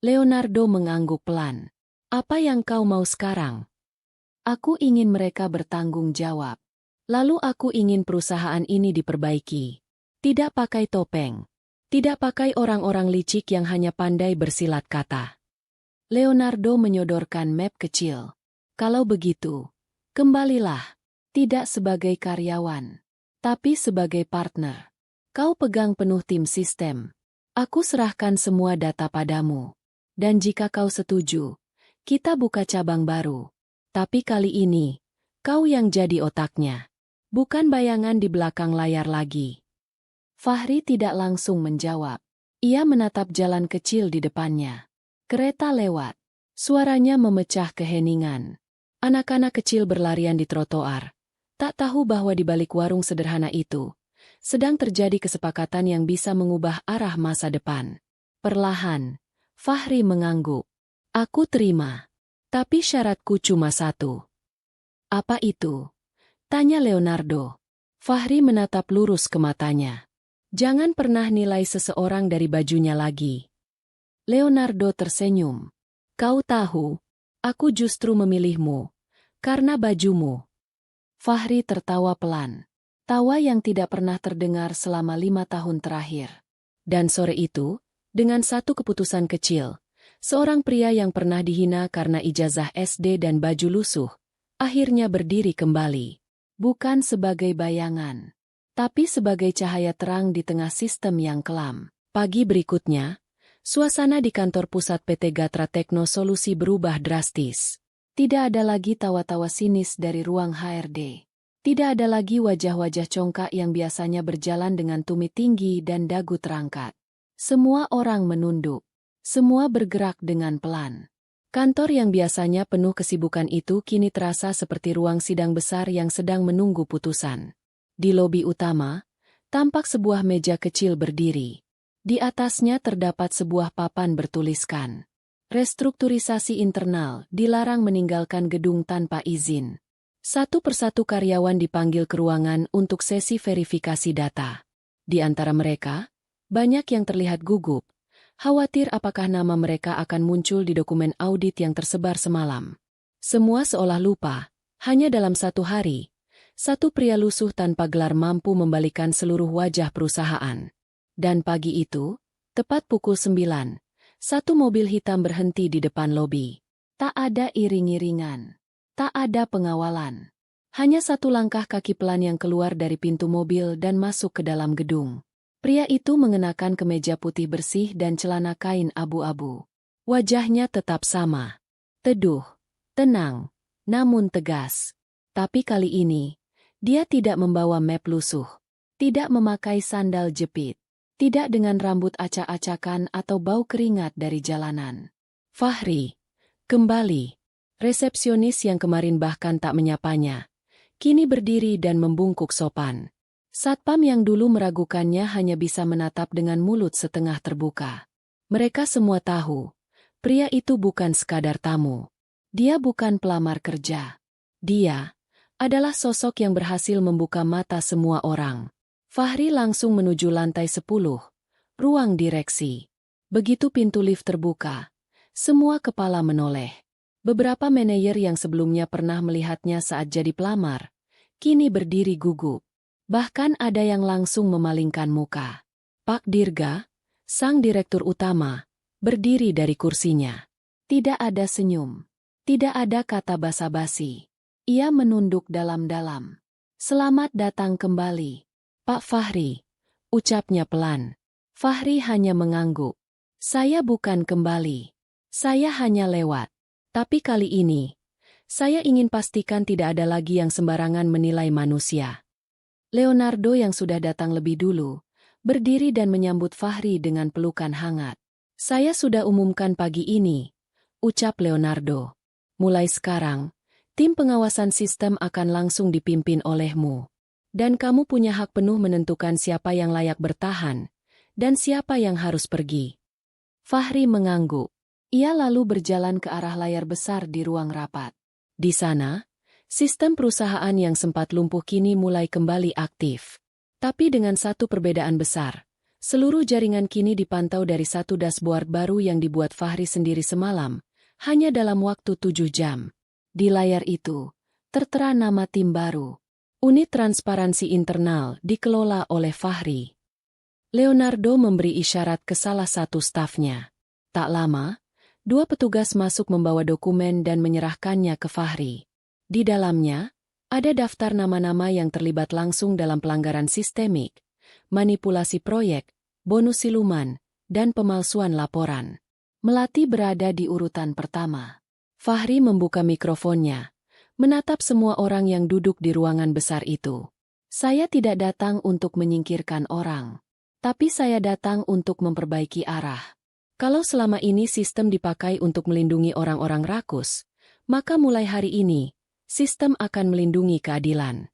Leonardo mengangguk pelan. Apa yang kau mau sekarang? Aku ingin mereka bertanggung jawab. Lalu aku ingin perusahaan ini diperbaiki. Tidak pakai topeng. Tidak pakai orang-orang licik yang hanya pandai bersilat kata. Leonardo menyodorkan map kecil. Kalau begitu, kembalilah. Tidak sebagai karyawan, tapi sebagai partner. Kau pegang penuh tim sistem. Aku serahkan semua data padamu. Dan jika kau setuju, kita buka cabang baru. Tapi kali ini, kau yang jadi otaknya. Bukan bayangan di belakang layar lagi. Fahri tidak langsung menjawab. Ia menatap jalan kecil di depannya. Kereta lewat. Suaranya memecah keheningan. Anak-anak kecil berlarian di trotoar. Tak tahu bahwa di balik warung sederhana itu, sedang terjadi kesepakatan yang bisa mengubah arah masa depan. Perlahan, Fahri mengangguk. Aku terima. Tapi syaratku cuma satu. Apa itu? Tanya Leonardo. Fahri menatap lurus ke matanya. Jangan pernah nilai seseorang dari bajunya lagi. Leonardo tersenyum. Kau tahu, aku justru memilihmu. Karena bajumu. Fahri tertawa pelan. Tawa yang tidak pernah terdengar selama 5 tahun terakhir. Dan sore itu, dengan satu keputusan kecil, seorang pria yang pernah dihina karena ijazah SD dan baju lusuh, akhirnya berdiri kembali. Bukan sebagai bayangan, tapi sebagai cahaya terang di tengah sistem yang kelam. Pagi berikutnya, suasana di kantor pusat PT Gatra Tekno Solusi berubah drastis. Tidak ada lagi tawa-tawa sinis dari ruang HRD. Tidak ada lagi wajah-wajah congkak yang biasanya berjalan dengan tumit tinggi dan dagu terangkat. Semua orang menunduk. Semua bergerak dengan pelan. Kantor yang biasanya penuh kesibukan itu kini terasa seperti ruang sidang besar yang sedang menunggu putusan. Di lobi utama, tampak sebuah meja kecil berdiri. Di atasnya terdapat sebuah papan bertuliskan, "Restrukturisasi internal, dilarang meninggalkan gedung tanpa izin." Satu persatu karyawan dipanggil ke ruangan untuk sesi verifikasi data. Di antara mereka, banyak yang terlihat gugup, khawatir apakah nama mereka akan muncul di dokumen audit yang tersebar semalam. Semua seolah lupa, hanya dalam satu hari, satu pria lusuh tanpa gelar mampu membalikan seluruh wajah perusahaan. Dan pagi itu, tepat pukul 9, satu mobil hitam berhenti di depan lobi. Tak ada iring-iringan, tak ada pengawalan. Hanya satu langkah kaki pelan yang keluar dari pintu mobil dan masuk ke dalam gedung. Pria itu mengenakan kemeja putih bersih dan celana kain abu-abu. Wajahnya tetap sama. Teduh, tenang, namun tegas. Tapi kali ini, dia tidak membawa map lusuh. Tidak memakai sandal jepit. Tidak dengan rambut acak-acakan atau bau keringat dari jalanan. Fahri, kembali. Resepsionis yang kemarin bahkan tak menyapanya, kini berdiri dan membungkuk sopan. Satpam yang dulu meragukannya hanya bisa menatap dengan mulut setengah terbuka. Mereka semua tahu, pria itu bukan sekadar tamu. Dia bukan pelamar kerja. Dia adalah sosok yang berhasil membuka mata semua orang. Fahri langsung menuju lantai 10, ruang direksi. Begitu pintu lift terbuka, semua kepala menoleh. Beberapa manajer yang sebelumnya pernah melihatnya saat jadi pelamar, kini berdiri gugup. Bahkan ada yang langsung memalingkan muka. Pak Dirga, sang direktur utama, berdiri dari kursinya. Tidak ada senyum. Tidak ada kata basa-basi. Ia menunduk dalam-dalam. "Selamat datang kembali, Pak Fahri," ucapnya pelan. Fahri hanya mengangguk. "Saya bukan kembali. Saya hanya lewat. Tapi kali ini, saya ingin pastikan tidak ada lagi yang sembarangan menilai manusia." Leonardo yang sudah datang lebih dulu, berdiri dan menyambut Fahri dengan pelukan hangat. "Saya sudah umumkan pagi ini," ucap Leonardo. "Mulai sekarang, tim pengawasan sistem akan langsung dipimpin olehmu. Dan kamu punya hak penuh menentukan siapa yang layak bertahan, dan siapa yang harus pergi." Fahri mengangguk. Ia lalu berjalan ke arah layar besar di ruang rapat. Di sana, sistem perusahaan yang sempat lumpuh kini mulai kembali aktif. Tapi dengan satu perbedaan besar. Seluruh jaringan kini dipantau dari satu dashboard baru yang dibuat Fahri sendiri semalam, hanya dalam waktu 7 jam. Di layar itu, tertera nama tim baru. Unit Transparansi Internal dikelola oleh Fahri. Leonardo memberi isyarat ke salah satu stafnya. Tak lama, 2 petugas masuk membawa dokumen dan menyerahkannya ke Fahri. Di dalamnya, ada daftar nama-nama yang terlibat langsung dalam pelanggaran sistemik, manipulasi proyek, bonus siluman, dan pemalsuan laporan. Melati berada di urutan pertama. Fahri membuka mikrofonnya, menatap semua orang yang duduk di ruangan besar itu. "Saya tidak datang untuk menyingkirkan orang, tapi saya datang untuk memperbaiki arah. Kalau selama ini sistem dipakai untuk melindungi orang-orang rakus, maka mulai hari ini, sistem akan melindungi keadilan."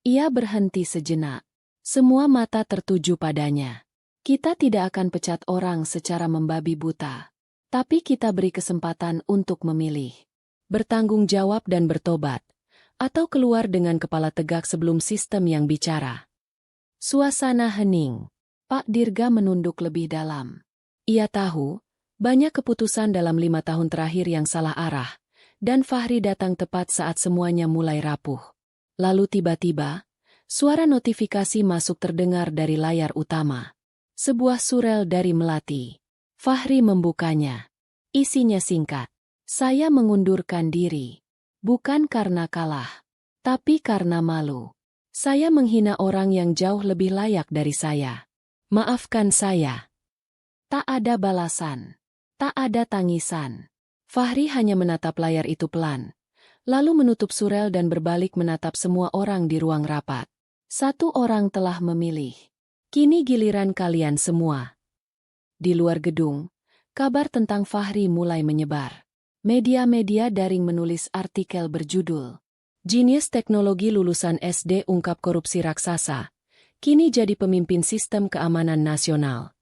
Ia berhenti sejenak. Semua mata tertuju padanya. "Kita tidak akan pecat orang secara membabi buta. Tapi kita beri kesempatan untuk memilih. Bertanggung jawab dan bertobat. Atau keluar dengan kepala tegak sebelum sistem yang bicara." Suasana hening. Pak Dirga menunduk lebih dalam. Ia tahu, banyak keputusan dalam 5 tahun terakhir yang salah arah. Dan Fahri datang tepat saat semuanya mulai rapuh. Lalu tiba-tiba, suara notifikasi masuk terdengar dari layar utama. Sebuah surel dari Melati. Fahri membukanya. Isinya singkat. "Saya mengundurkan diri. Bukan karena kalah, tapi karena malu. Saya menghina orang yang jauh lebih layak dari saya. Maafkan saya." Tak ada balasan. Tak ada tangisan. Fahri hanya menatap layar itu pelan, lalu menutup surel dan berbalik menatap semua orang di ruang rapat. "Satu orang telah memilih. Kini giliran kalian semua." Di luar gedung, kabar tentang Fahri mulai menyebar. Media-media daring menulis artikel berjudul Jenius Teknologi Lulusan SD Ungkap Korupsi Raksasa, kini jadi pemimpin sistem keamanan nasional.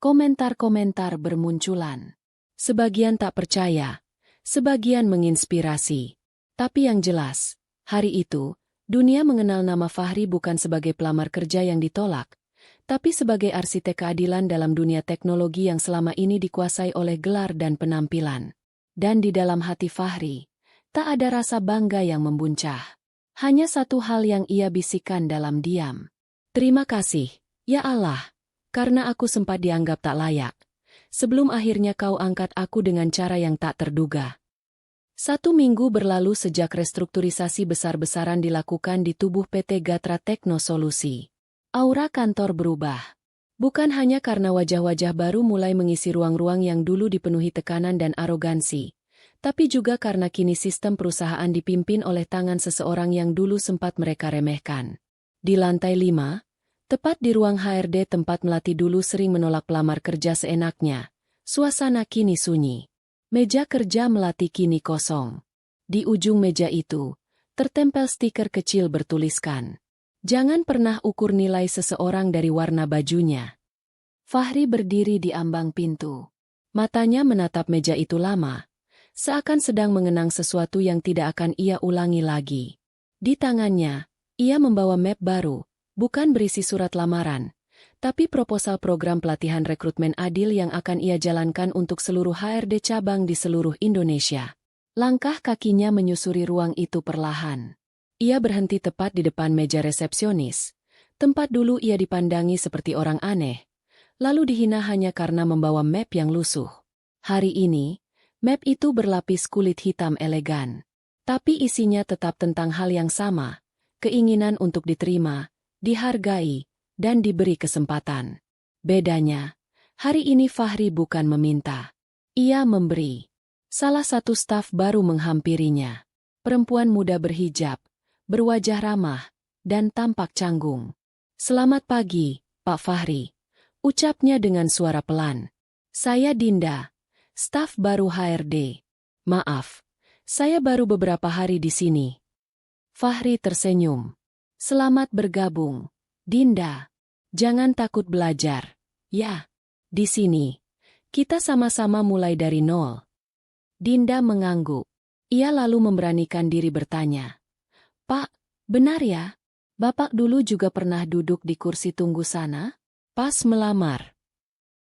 Komentar-komentar bermunculan. Sebagian tak percaya, sebagian menginspirasi. Tapi yang jelas, hari itu, dunia mengenal nama Fahri bukan sebagai pelamar kerja yang ditolak, tapi sebagai arsitek keadilan dalam dunia teknologi yang selama ini dikuasai oleh gelar dan penampilan. Dan di dalam hati Fahri, tak ada rasa bangga yang membuncah. Hanya satu hal yang ia bisikan dalam diam. Terima kasih, ya Allah, karena aku sempat dianggap tak layak. Sebelum akhirnya kau angkat aku dengan cara yang tak terduga. 1 minggu berlalu sejak restrukturisasi besar-besaran dilakukan di tubuh PT Gatra Tekno Solusi. Aura kantor berubah. Bukan hanya karena wajah-wajah baru mulai mengisi ruang-ruang yang dulu dipenuhi tekanan dan arogansi, tapi juga karena kini sistem perusahaan dipimpin oleh tangan seseorang yang dulu sempat mereka remehkan. Di lantai 5, tepat di ruang HRD tempat Melati dulu sering menolak pelamar kerja seenaknya, suasana kini sunyi. Meja kerja Melati kini kosong. Di ujung meja itu, tertempel stiker kecil bertuliskan, "Jangan pernah ukur nilai seseorang dari warna bajunya." Fahri berdiri di ambang pintu. Matanya menatap meja itu lama, seakan sedang mengenang sesuatu yang tidak akan ia ulangi lagi. Di tangannya, ia membawa map baru, bukan berisi surat lamaran, tapi proposal program pelatihan rekrutmen adil yang akan ia jalankan untuk seluruh HRD cabang di seluruh Indonesia. Langkah kakinya menyusuri ruang itu perlahan. Ia berhenti tepat di depan meja resepsionis, tempat dulu ia dipandangi seperti orang aneh, lalu dihina hanya karena membawa map yang lusuh. Hari ini, map itu berlapis kulit hitam elegan. Tapi isinya tetap tentang hal yang sama, keinginan untuk diterima, dihargai, dan diberi kesempatan. Bedanya, hari ini Fahri bukan meminta. Ia memberi. Salah satu staf baru menghampirinya. Perempuan muda berhijab, berwajah ramah, dan tampak canggung. "Selamat pagi, Pak Fahri," ucapnya dengan suara pelan. "Saya Dinda, staf baru HRD. Maaf, saya baru beberapa hari di sini." Fahri tersenyum. "Selamat bergabung, Dinda. Jangan takut belajar. Ya, di sini, kita sama-sama mulai dari nol." Dinda mengangguk. Ia lalu memberanikan diri bertanya, "Pak, benar ya? Bapak dulu juga pernah duduk di kursi tunggu sana? Pas melamar?"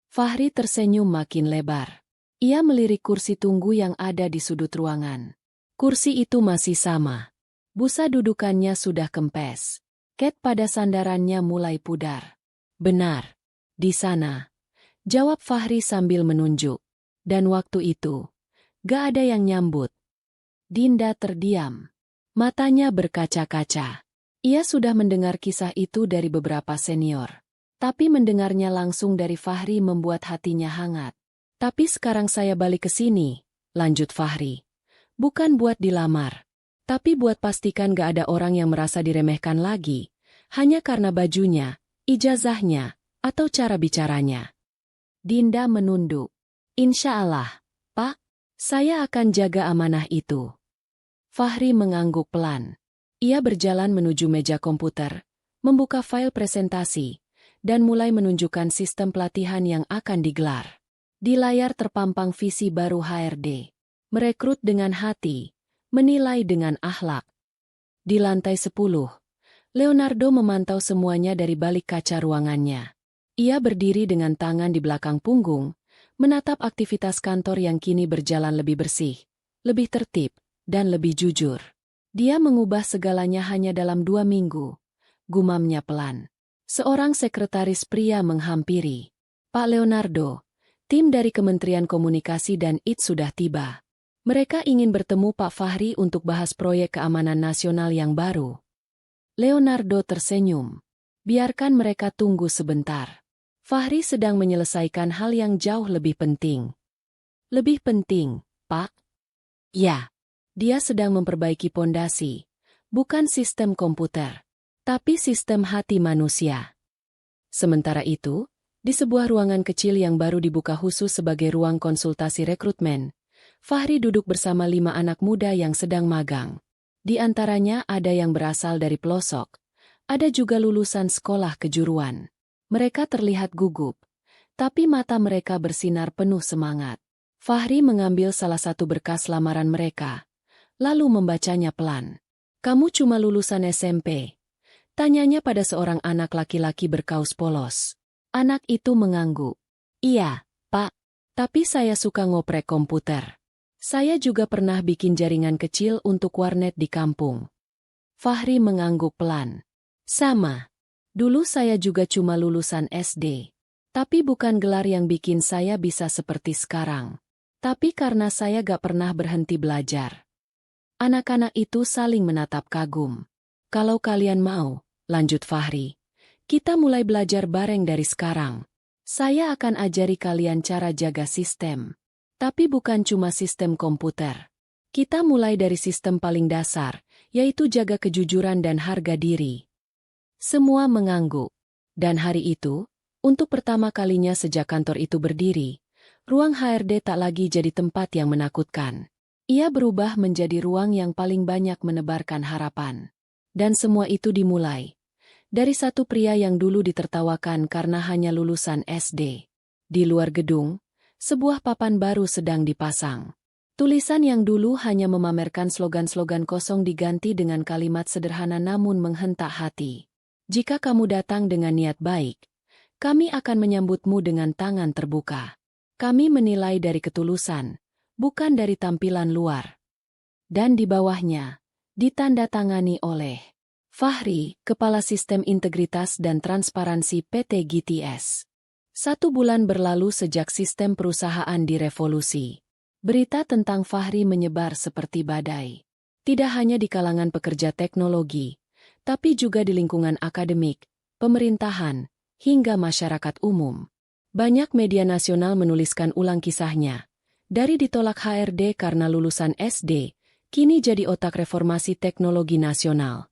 Fahri tersenyum makin lebar. Ia melirik kursi tunggu yang ada di sudut ruangan. Kursi itu masih sama. Busa dudukannya sudah kempes. Cat pada sandarannya mulai pudar. "Benar. Di sana," jawab Fahri sambil menunjuk. Dan waktu itu, gak ada yang nyambut. Dinda terdiam. Matanya berkaca-kaca. Ia sudah mendengar kisah itu dari beberapa senior. Tapi mendengarnya langsung dari Fahri membuat hatinya hangat. "Tapi sekarang saya balik ke sini," lanjut Fahri. "Bukan buat dilamar. Tapi buat pastikan gak ada orang yang merasa diremehkan lagi, hanya karena bajunya, ijazahnya, atau cara bicaranya." Dinda menunduk. "Insya Allah, Pak, saya akan jaga amanah itu." Fahri mengangguk pelan. Ia berjalan menuju meja komputer, membuka file presentasi, dan mulai menunjukkan sistem pelatihan yang akan digelar. Di layar terpampang visi baru HRD. Merekrut dengan hati, menilai dengan akhlak. Di lantai 10, Leonardo memantau semuanya dari balik kaca ruangannya. Ia berdiri dengan tangan di belakang punggung, menatap aktivitas kantor yang kini berjalan lebih bersih, lebih tertib, dan lebih jujur. Dia mengubah segalanya hanya dalam 2 minggu. Gumamnya pelan. Seorang sekretaris pria menghampiri. "Pak Leonardo, tim dari Kementerian Komunikasi dan IT sudah tiba. Mereka ingin bertemu Pak Fahri untuk bahas proyek keamanan nasional yang baru." Leonardo tersenyum. "Biarkan mereka tunggu sebentar. Fahri sedang menyelesaikan hal yang jauh lebih penting." "Lebih penting, Pak?" "Ya, dia sedang memperbaiki pondasi, bukan sistem komputer, tapi sistem hati manusia." Sementara itu, di sebuah ruangan kecil yang baru dibuka khusus sebagai ruang konsultasi rekrutmen, Fahri duduk bersama 5 anak muda yang sedang magang. Di antaranya ada yang berasal dari pelosok, ada juga lulusan sekolah kejuruan. Mereka terlihat gugup, tapi mata mereka bersinar penuh semangat. Fahri mengambil salah satu berkas lamaran mereka, lalu membacanya pelan. "Kamu cuma lulusan SMP?" tanyanya pada seorang anak laki-laki berkaus polos. Anak itu mengangguk. "Iya, Pak. Tapi saya suka ngoprek komputer. Saya juga pernah bikin jaringan kecil untuk warnet di kampung." Fahri mengangguk pelan. "Sama. Dulu saya juga cuma lulusan SD. Tapi bukan gelar yang bikin saya bisa seperti sekarang. Tapi karena saya gak pernah berhenti belajar." Anak-anak itu saling menatap kagum. "Kalau kalian mau," lanjut Fahri, "kita mulai belajar bareng dari sekarang. Saya akan ajari kalian cara jaga sistem. Tapi bukan cuma sistem komputer. Kita mulai dari sistem paling dasar, yaitu jaga kejujuran dan harga diri." Semua mengangguk. Dan hari itu, untuk pertama kalinya sejak kantor itu berdiri, ruang HRD tak lagi jadi tempat yang menakutkan. Ia berubah menjadi ruang yang paling banyak menebarkan harapan. Dan semua itu dimulai dari satu pria yang dulu ditertawakan karena hanya lulusan SD. Di luar gedung, sebuah papan baru sedang dipasang. Tulisan yang dulu hanya memamerkan slogan-slogan kosong diganti dengan kalimat sederhana namun menghentak hati. "Jika kamu datang dengan niat baik, kami akan menyambutmu dengan tangan terbuka. Kami menilai dari ketulusan, bukan dari tampilan luar." Dan di bawahnya, ditandatangani oleh Fahri, Kepala Sistem Integritas dan Transparansi PT GTS. 1 bulan berlalu sejak sistem perusahaan direvolusi. Berita tentang Fahri menyebar seperti badai. Tidak hanya di kalangan pekerja teknologi, tapi juga di lingkungan akademik, pemerintahan, hingga masyarakat umum. Banyak media nasional menuliskan ulang kisahnya. Dari ditolak HRD karena lulusan SD, kini jadi otak reformasi teknologi nasional.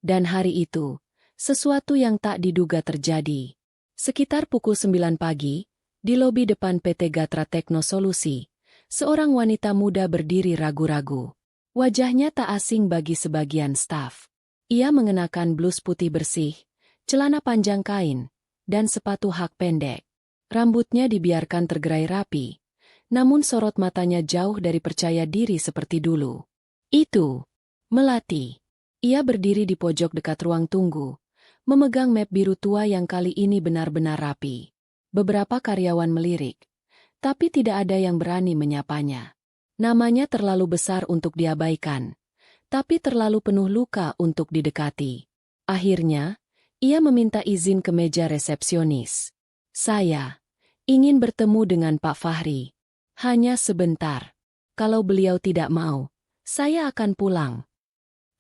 Dan hari itu, sesuatu yang tak diduga terjadi. Sekitar pukul 9 pagi, di lobi depan PT Gatra Tekno Solusi, seorang wanita muda berdiri ragu-ragu. Wajahnya tak asing bagi sebagian staf. Ia mengenakan blus putih bersih, celana panjang kain, dan sepatu hak pendek. Rambutnya dibiarkan tergerai rapi, namun sorot matanya jauh dari percaya diri seperti dulu. Itu Melati. Ia berdiri di pojok dekat ruang tunggu, memegang map biru tua yang kali ini benar-benar rapi. Beberapa karyawan melirik, tapi tidak ada yang berani menyapanya. Namanya terlalu besar untuk diabaikan, tapi terlalu penuh luka untuk didekati. Akhirnya, ia meminta izin ke meja resepsionis. "Saya ingin bertemu dengan Pak Fahri. Hanya sebentar. Kalau beliau tidak mau, saya akan pulang."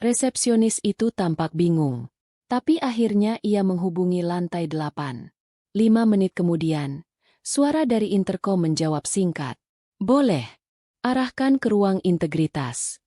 Resepsionis itu tampak bingung. Tapi akhirnya ia menghubungi lantai 8. 5 menit kemudian, suara dari interkom menjawab singkat. "Boleh. Arahkan ke ruang integritas."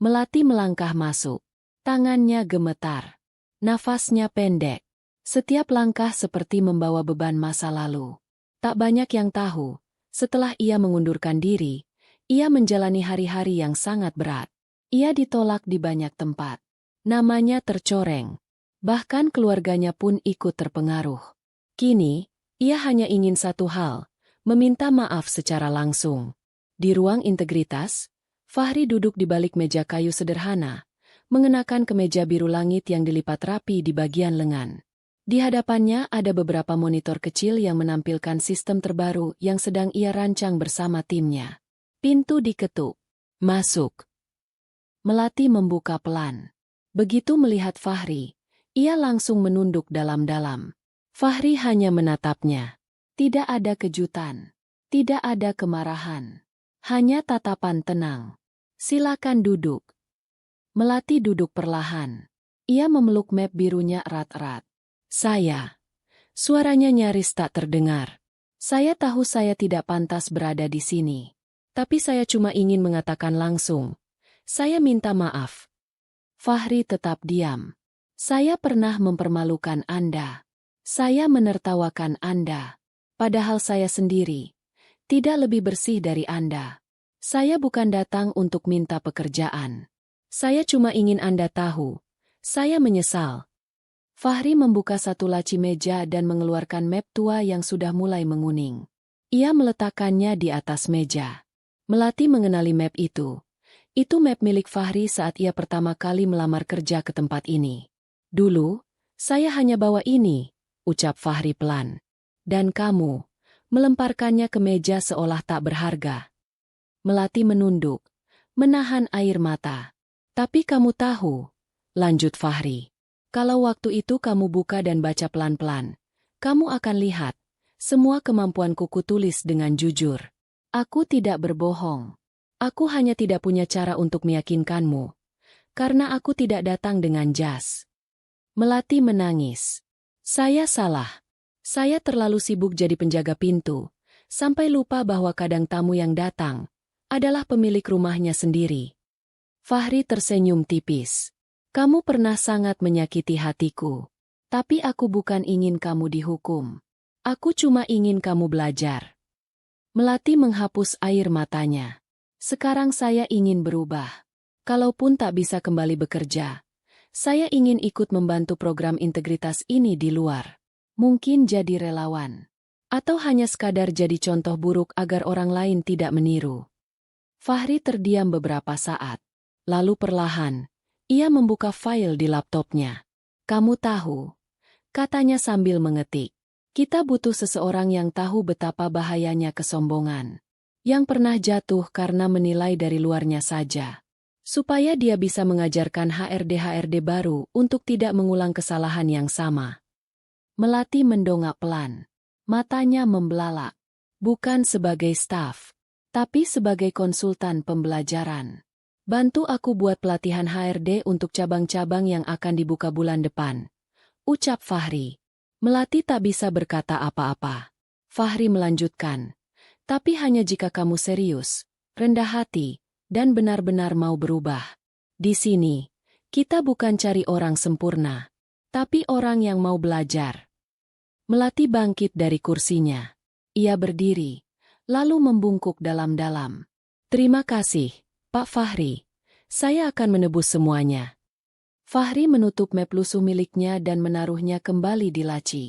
Melati melangkah masuk. Tangannya gemetar. Nafasnya pendek. Setiap langkah seperti membawa beban masa lalu. Tak banyak yang tahu, setelah ia mengundurkan diri, ia menjalani hari-hari yang sangat berat. Ia ditolak di banyak tempat. Namanya tercoreng. Bahkan keluarganya pun ikut terpengaruh. Kini, ia hanya ingin satu hal, meminta maaf secara langsung. Di ruang integritas, Fahri duduk di balik meja kayu sederhana, mengenakan kemeja biru langit yang dilipat rapi di bagian lengan. Di hadapannya ada beberapa monitor kecil yang menampilkan sistem terbaru yang sedang ia rancang bersama timnya. Pintu diketuk. "Masuk." Melati membuka pelan. Begitu melihat Fahri, ia langsung menunduk dalam-dalam. Fahri hanya menatapnya. Tidak ada kejutan. Tidak ada kemarahan. Hanya tatapan tenang. "Silakan duduk." Melati duduk perlahan. Ia memeluk map birunya erat-erat. "Saya." Suaranya nyaris tak terdengar. "Saya tahu saya tidak pantas berada di sini. Tapi saya cuma ingin mengatakan langsung. Saya minta maaf." Fahri tetap diam. "Saya pernah mempermalukan Anda. Saya menertawakan Anda. Padahal saya sendiri tidak lebih bersih dari Anda. Saya bukan datang untuk minta pekerjaan. Saya cuma ingin Anda tahu. Saya menyesal. Fahri membuka satu laci meja dan mengeluarkan map tua yang sudah mulai menguning. Ia meletakkannya di atas meja. Melati mengenali map itu. Itu map milik Fahri saat ia pertama kali melamar kerja ke tempat ini. Dulu, saya hanya bawa ini, ucap Fahri pelan. Dan kamu, melemparkannya ke meja seolah tak berharga. Melati menunduk, menahan air mata. Tapi kamu tahu, lanjut Fahri. Kalau waktu itu kamu buka dan baca pelan-pelan, kamu akan lihat, semua kemampuanku kutulis dengan jujur. Aku tidak berbohong. Aku hanya tidak punya cara untuk meyakinkanmu, karena aku tidak datang dengan jas. Melati menangis. Saya salah. Saya terlalu sibuk jadi penjaga pintu, sampai lupa bahwa kadang tamu yang datang adalah pemilik rumahnya sendiri. Fahri tersenyum tipis. Kamu pernah sangat menyakiti hatiku. Tapi aku bukan ingin kamu dihukum. Aku cuma ingin kamu belajar. Melati menghapus air matanya. Sekarang saya ingin berubah. Kalaupun tak bisa kembali bekerja, saya ingin ikut membantu program integritas ini di luar. Mungkin jadi relawan. Atau hanya sekadar jadi contoh buruk agar orang lain tidak meniru. Fahri terdiam beberapa saat. Lalu perlahan, ia membuka file di laptopnya. Kamu tahu, katanya sambil mengetik. Kita butuh seseorang yang tahu betapa bahayanya kesombongan. Yang pernah jatuh karena menilai dari luarnya saja. Supaya dia bisa mengajarkan HRD-HRD baru untuk tidak mengulang kesalahan yang sama. Melati mendongak pelan. Matanya membelalak. Bukan sebagai staf, tapi sebagai konsultan pembelajaran. Bantu aku buat pelatihan HRD untuk cabang-cabang yang akan dibuka bulan depan, ucap Fahri. Melati tak bisa berkata apa-apa. Fahri melanjutkan. Tapi hanya jika kamu serius, rendah hati, dan benar-benar mau berubah. Di sini, kita bukan cari orang sempurna, tapi orang yang mau belajar. Melati bangkit dari kursinya. Ia berdiri, lalu membungkuk dalam-dalam. Terima kasih, Pak Fahri. Saya akan menebus semuanya. Fahri menutup map lusuh miliknya dan menaruhnya kembali di laci.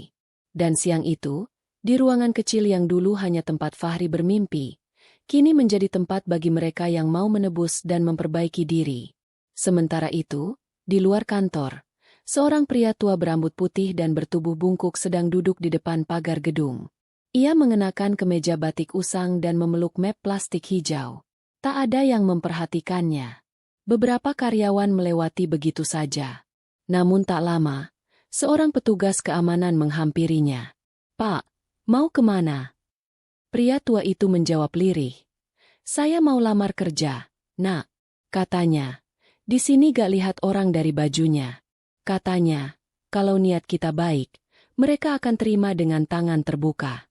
Dan siang itu, di ruangan kecil yang dulu hanya tempat Fahri bermimpi, kini menjadi tempat bagi mereka yang mau menebus dan memperbaiki diri. Sementara itu, di luar kantor, seorang pria tua berambut putih dan bertubuh bungkuk sedang duduk di depan pagar gedung. Ia mengenakan kemeja batik usang dan memeluk map plastik hijau. Tak ada yang memperhatikannya. Beberapa karyawan melewati begitu saja. Namun tak lama, seorang petugas keamanan menghampirinya. Pak, mau kemana? Pria tua itu menjawab lirih. Saya mau lamar kerja, nak, katanya. Di sini gak lihat orang dari bajunya. Katanya, kalau niat kita baik, mereka akan terima dengan tangan terbuka.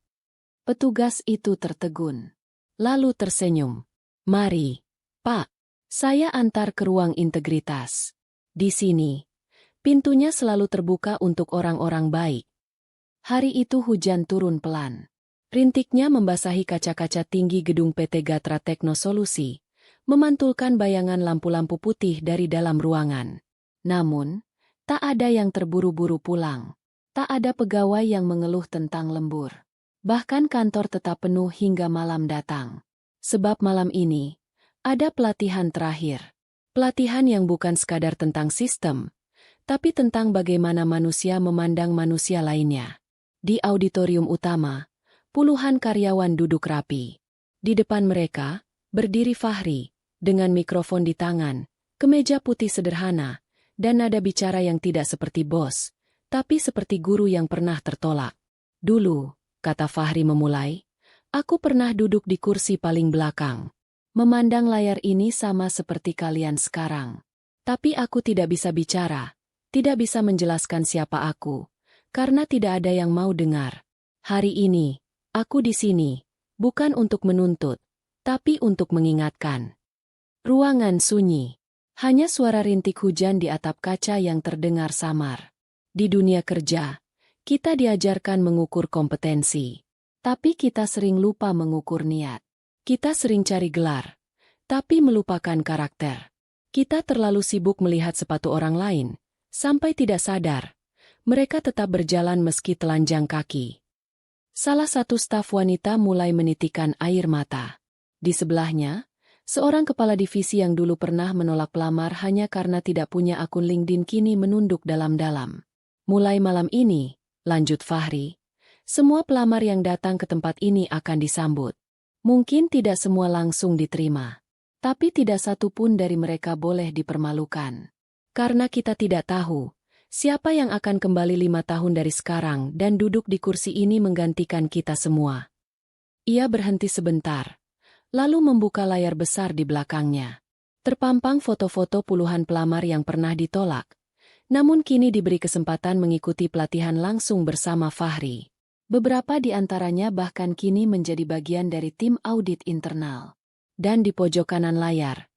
Petugas itu tertegun. Lalu tersenyum. Mari, Pak, saya antar ke ruang integritas. Di sini, pintunya selalu terbuka untuk orang-orang baik. Hari itu hujan turun pelan. Rintiknya membasahi kaca-kaca tinggi gedung PT Gatra Tekno Solusi, memantulkan bayangan lampu-lampu putih dari dalam ruangan. Namun, tak ada yang terburu-buru pulang. Tak ada pegawai yang mengeluh tentang lembur. Bahkan kantor tetap penuh hingga malam datang. Sebab malam ini, ada pelatihan terakhir. Pelatihan yang bukan sekadar tentang sistem, tapi tentang bagaimana manusia memandang manusia lainnya. Di auditorium utama, puluhan karyawan duduk rapi. Di depan mereka, berdiri Fahri, dengan mikrofon di tangan, kemeja putih sederhana, dan nada bicara yang tidak seperti bos, tapi seperti guru yang pernah tertolak. Dulu, kata Fahri memulai, aku pernah duduk di kursi paling belakang. Memandang layar ini sama seperti kalian sekarang. Tapi aku tidak bisa bicara, tidak bisa menjelaskan siapa aku, karena tidak ada yang mau dengar. Hari ini, aku di sini, bukan untuk menuntut, tapi untuk mengingatkan. Ruangan sunyi. Hanya suara rintik hujan di atap kaca yang terdengar samar. Di dunia kerja, kita diajarkan mengukur kompetensi. Tapi kita sering lupa mengukur niat. Kita sering cari gelar, tapi melupakan karakter. Kita terlalu sibuk melihat sepatu orang lain, sampai tidak sadar. Mereka tetap berjalan meski telanjang kaki. Salah satu staf wanita mulai menitikkan air mata. Di sebelahnya, seorang kepala divisi yang dulu pernah menolak pelamar hanya karena tidak punya akun LinkedIn kini menunduk dalam-dalam. Mulai malam ini, lanjut Fahri, semua pelamar yang datang ke tempat ini akan disambut. Mungkin tidak semua langsung diterima. Tapi tidak satu pun dari mereka boleh dipermalukan. Karena kita tidak tahu siapa yang akan kembali 5 tahun dari sekarang dan duduk di kursi ini menggantikan kita semua. Ia berhenti sebentar, lalu membuka layar besar di belakangnya. Terpampang foto-foto puluhan pelamar yang pernah ditolak, namun kini diberi kesempatan mengikuti pelatihan langsung bersama Fahri. Beberapa di antaranya bahkan kini menjadi bagian dari tim audit internal. Dan di pojok kanan layar,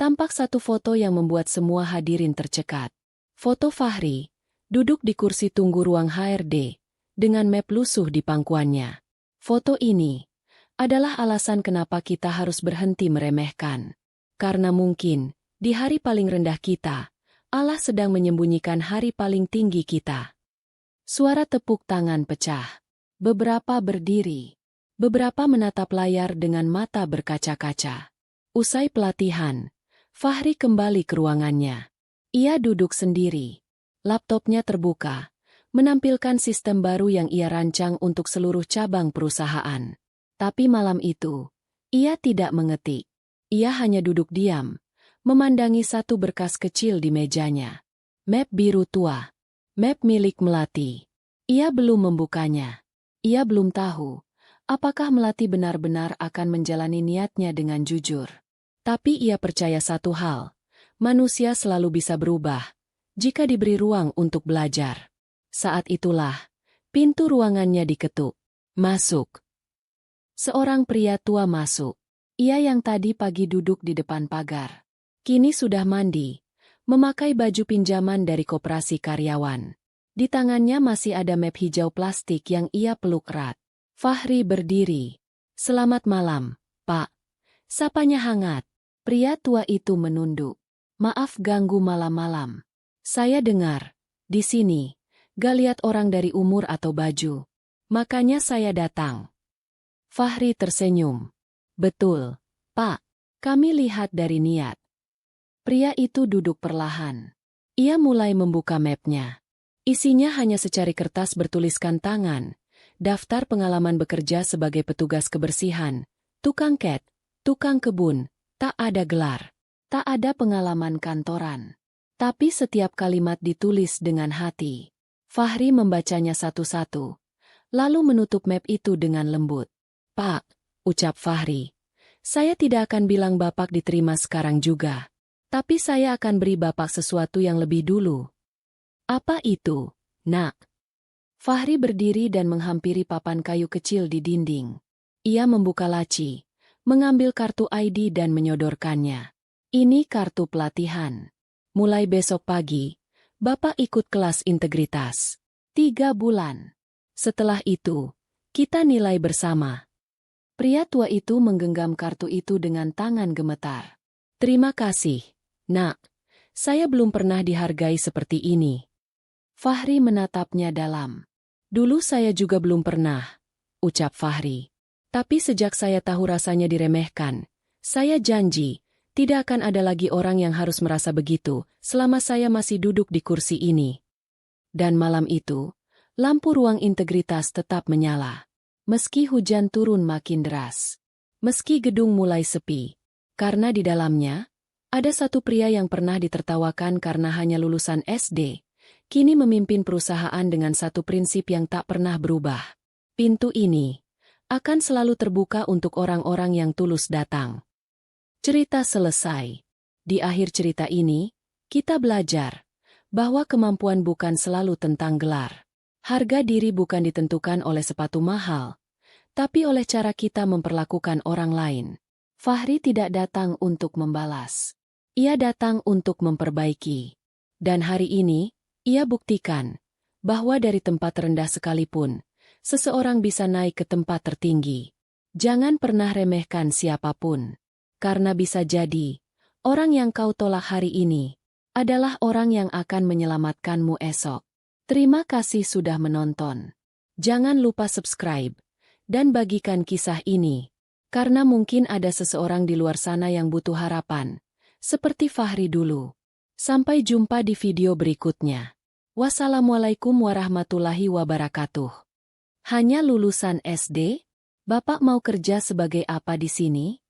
tampak satu foto yang membuat semua hadirin tercekat. Foto Fahri, duduk di kursi tunggu ruang HRD, dengan map lusuh di pangkuannya. Foto ini adalah alasan kenapa kita harus berhenti meremehkan. Karena mungkin, di hari paling rendah kita, Allah sedang menyembunyikan hari paling tinggi kita. Suara tepuk tangan pecah. Beberapa berdiri. Beberapa menatap layar dengan mata berkaca-kaca. Usai pelatihan, Fahri kembali ke ruangannya. Ia duduk sendiri. Laptopnya terbuka, menampilkan sistem baru yang ia rancang untuk seluruh cabang perusahaan. Tapi malam itu, ia tidak mengetik. Ia hanya duduk diam, memandangi satu berkas kecil di mejanya. Map biru tua. Map milik Melati. Ia belum membukanya. Ia belum tahu apakah Melati benar-benar akan menjalani niatnya dengan jujur. Tapi ia percaya satu hal, manusia selalu bisa berubah, jika diberi ruang untuk belajar. Saat itulah, pintu ruangannya diketuk. Masuk. Seorang pria tua masuk. Ia yang tadi pagi duduk di depan pagar. Kini sudah mandi, memakai baju pinjaman dari koperasi karyawan. Di tangannya masih ada map hijau plastik yang ia peluk erat. Fahri berdiri. Selamat malam, Pak. Sapanya hangat. Pria tua itu menunduk. Maaf ganggu malam-malam. Saya dengar, di sini, gak lihat orang dari umur atau baju. Makanya saya datang. Fahri tersenyum. Betul, Pak. Kami lihat dari niat. Pria itu duduk perlahan. Ia mulai membuka mapnya. Isinya hanya secari kertas bertuliskan tangan. Daftar pengalaman bekerja sebagai petugas kebersihan, tukang cat, tukang kebun, tak ada gelar, tak ada pengalaman kantoran. Tapi setiap kalimat ditulis dengan hati. Fahri membacanya satu-satu, lalu menutup map itu dengan lembut. Pak, ucap Fahri, saya tidak akan bilang Bapak diterima sekarang juga. Tapi saya akan beri Bapak sesuatu yang lebih dulu. Apa itu, Nak? Fahri berdiri dan menghampiri papan kayu kecil di dinding. Ia membuka laci, mengambil kartu ID dan menyodorkannya. Ini kartu pelatihan. Mulai besok pagi, Bapak ikut kelas integritas. 3 bulan. Setelah itu, kita nilai bersama. Pria tua itu menggenggam kartu itu dengan tangan gemetar. Terima kasih, Nak. Saya belum pernah dihargai seperti ini. Fahri menatapnya dalam. Dulu saya juga belum pernah, ucap Fahri. Tapi sejak saya tahu rasanya diremehkan, saya janji, tidak akan ada lagi orang yang harus merasa begitu selama saya masih duduk di kursi ini. Dan malam itu, lampu ruang integritas tetap menyala. Meski hujan turun makin deras. Meski gedung mulai sepi. Karena di dalamnya, ada satu pria yang pernah ditertawakan karena hanya lulusan SD. Kini memimpin perusahaan dengan satu prinsip yang tak pernah berubah. Pintu ini akan selalu terbuka untuk orang-orang yang tulus datang. Cerita selesai. Di akhir cerita ini, kita belajar bahwa kemampuan bukan selalu tentang gelar. Harga diri bukan ditentukan oleh sepatu mahal, tapi oleh cara kita memperlakukan orang lain. Fahri tidak datang untuk membalas. Ia datang untuk memperbaiki. Dan hari ini, ia buktikan bahwa dari tempat rendah sekalipun, seseorang bisa naik ke tempat tertinggi. Jangan pernah remehkan siapapun. karena bisa jadi orang yang kau tolak hari ini adalah orang yang akan menyelamatkanmu esok. Terima kasih sudah menonton. Jangan lupa subscribe dan bagikan kisah ini, karena mungkin ada seseorang di luar sana yang butuh harapan, seperti Fahri dulu. Sampai jumpa di video berikutnya. Wassalamualaikum warahmatullahi wabarakatuh. Hanya lulusan SD? Bapak mau kerja sebagai apa di sini?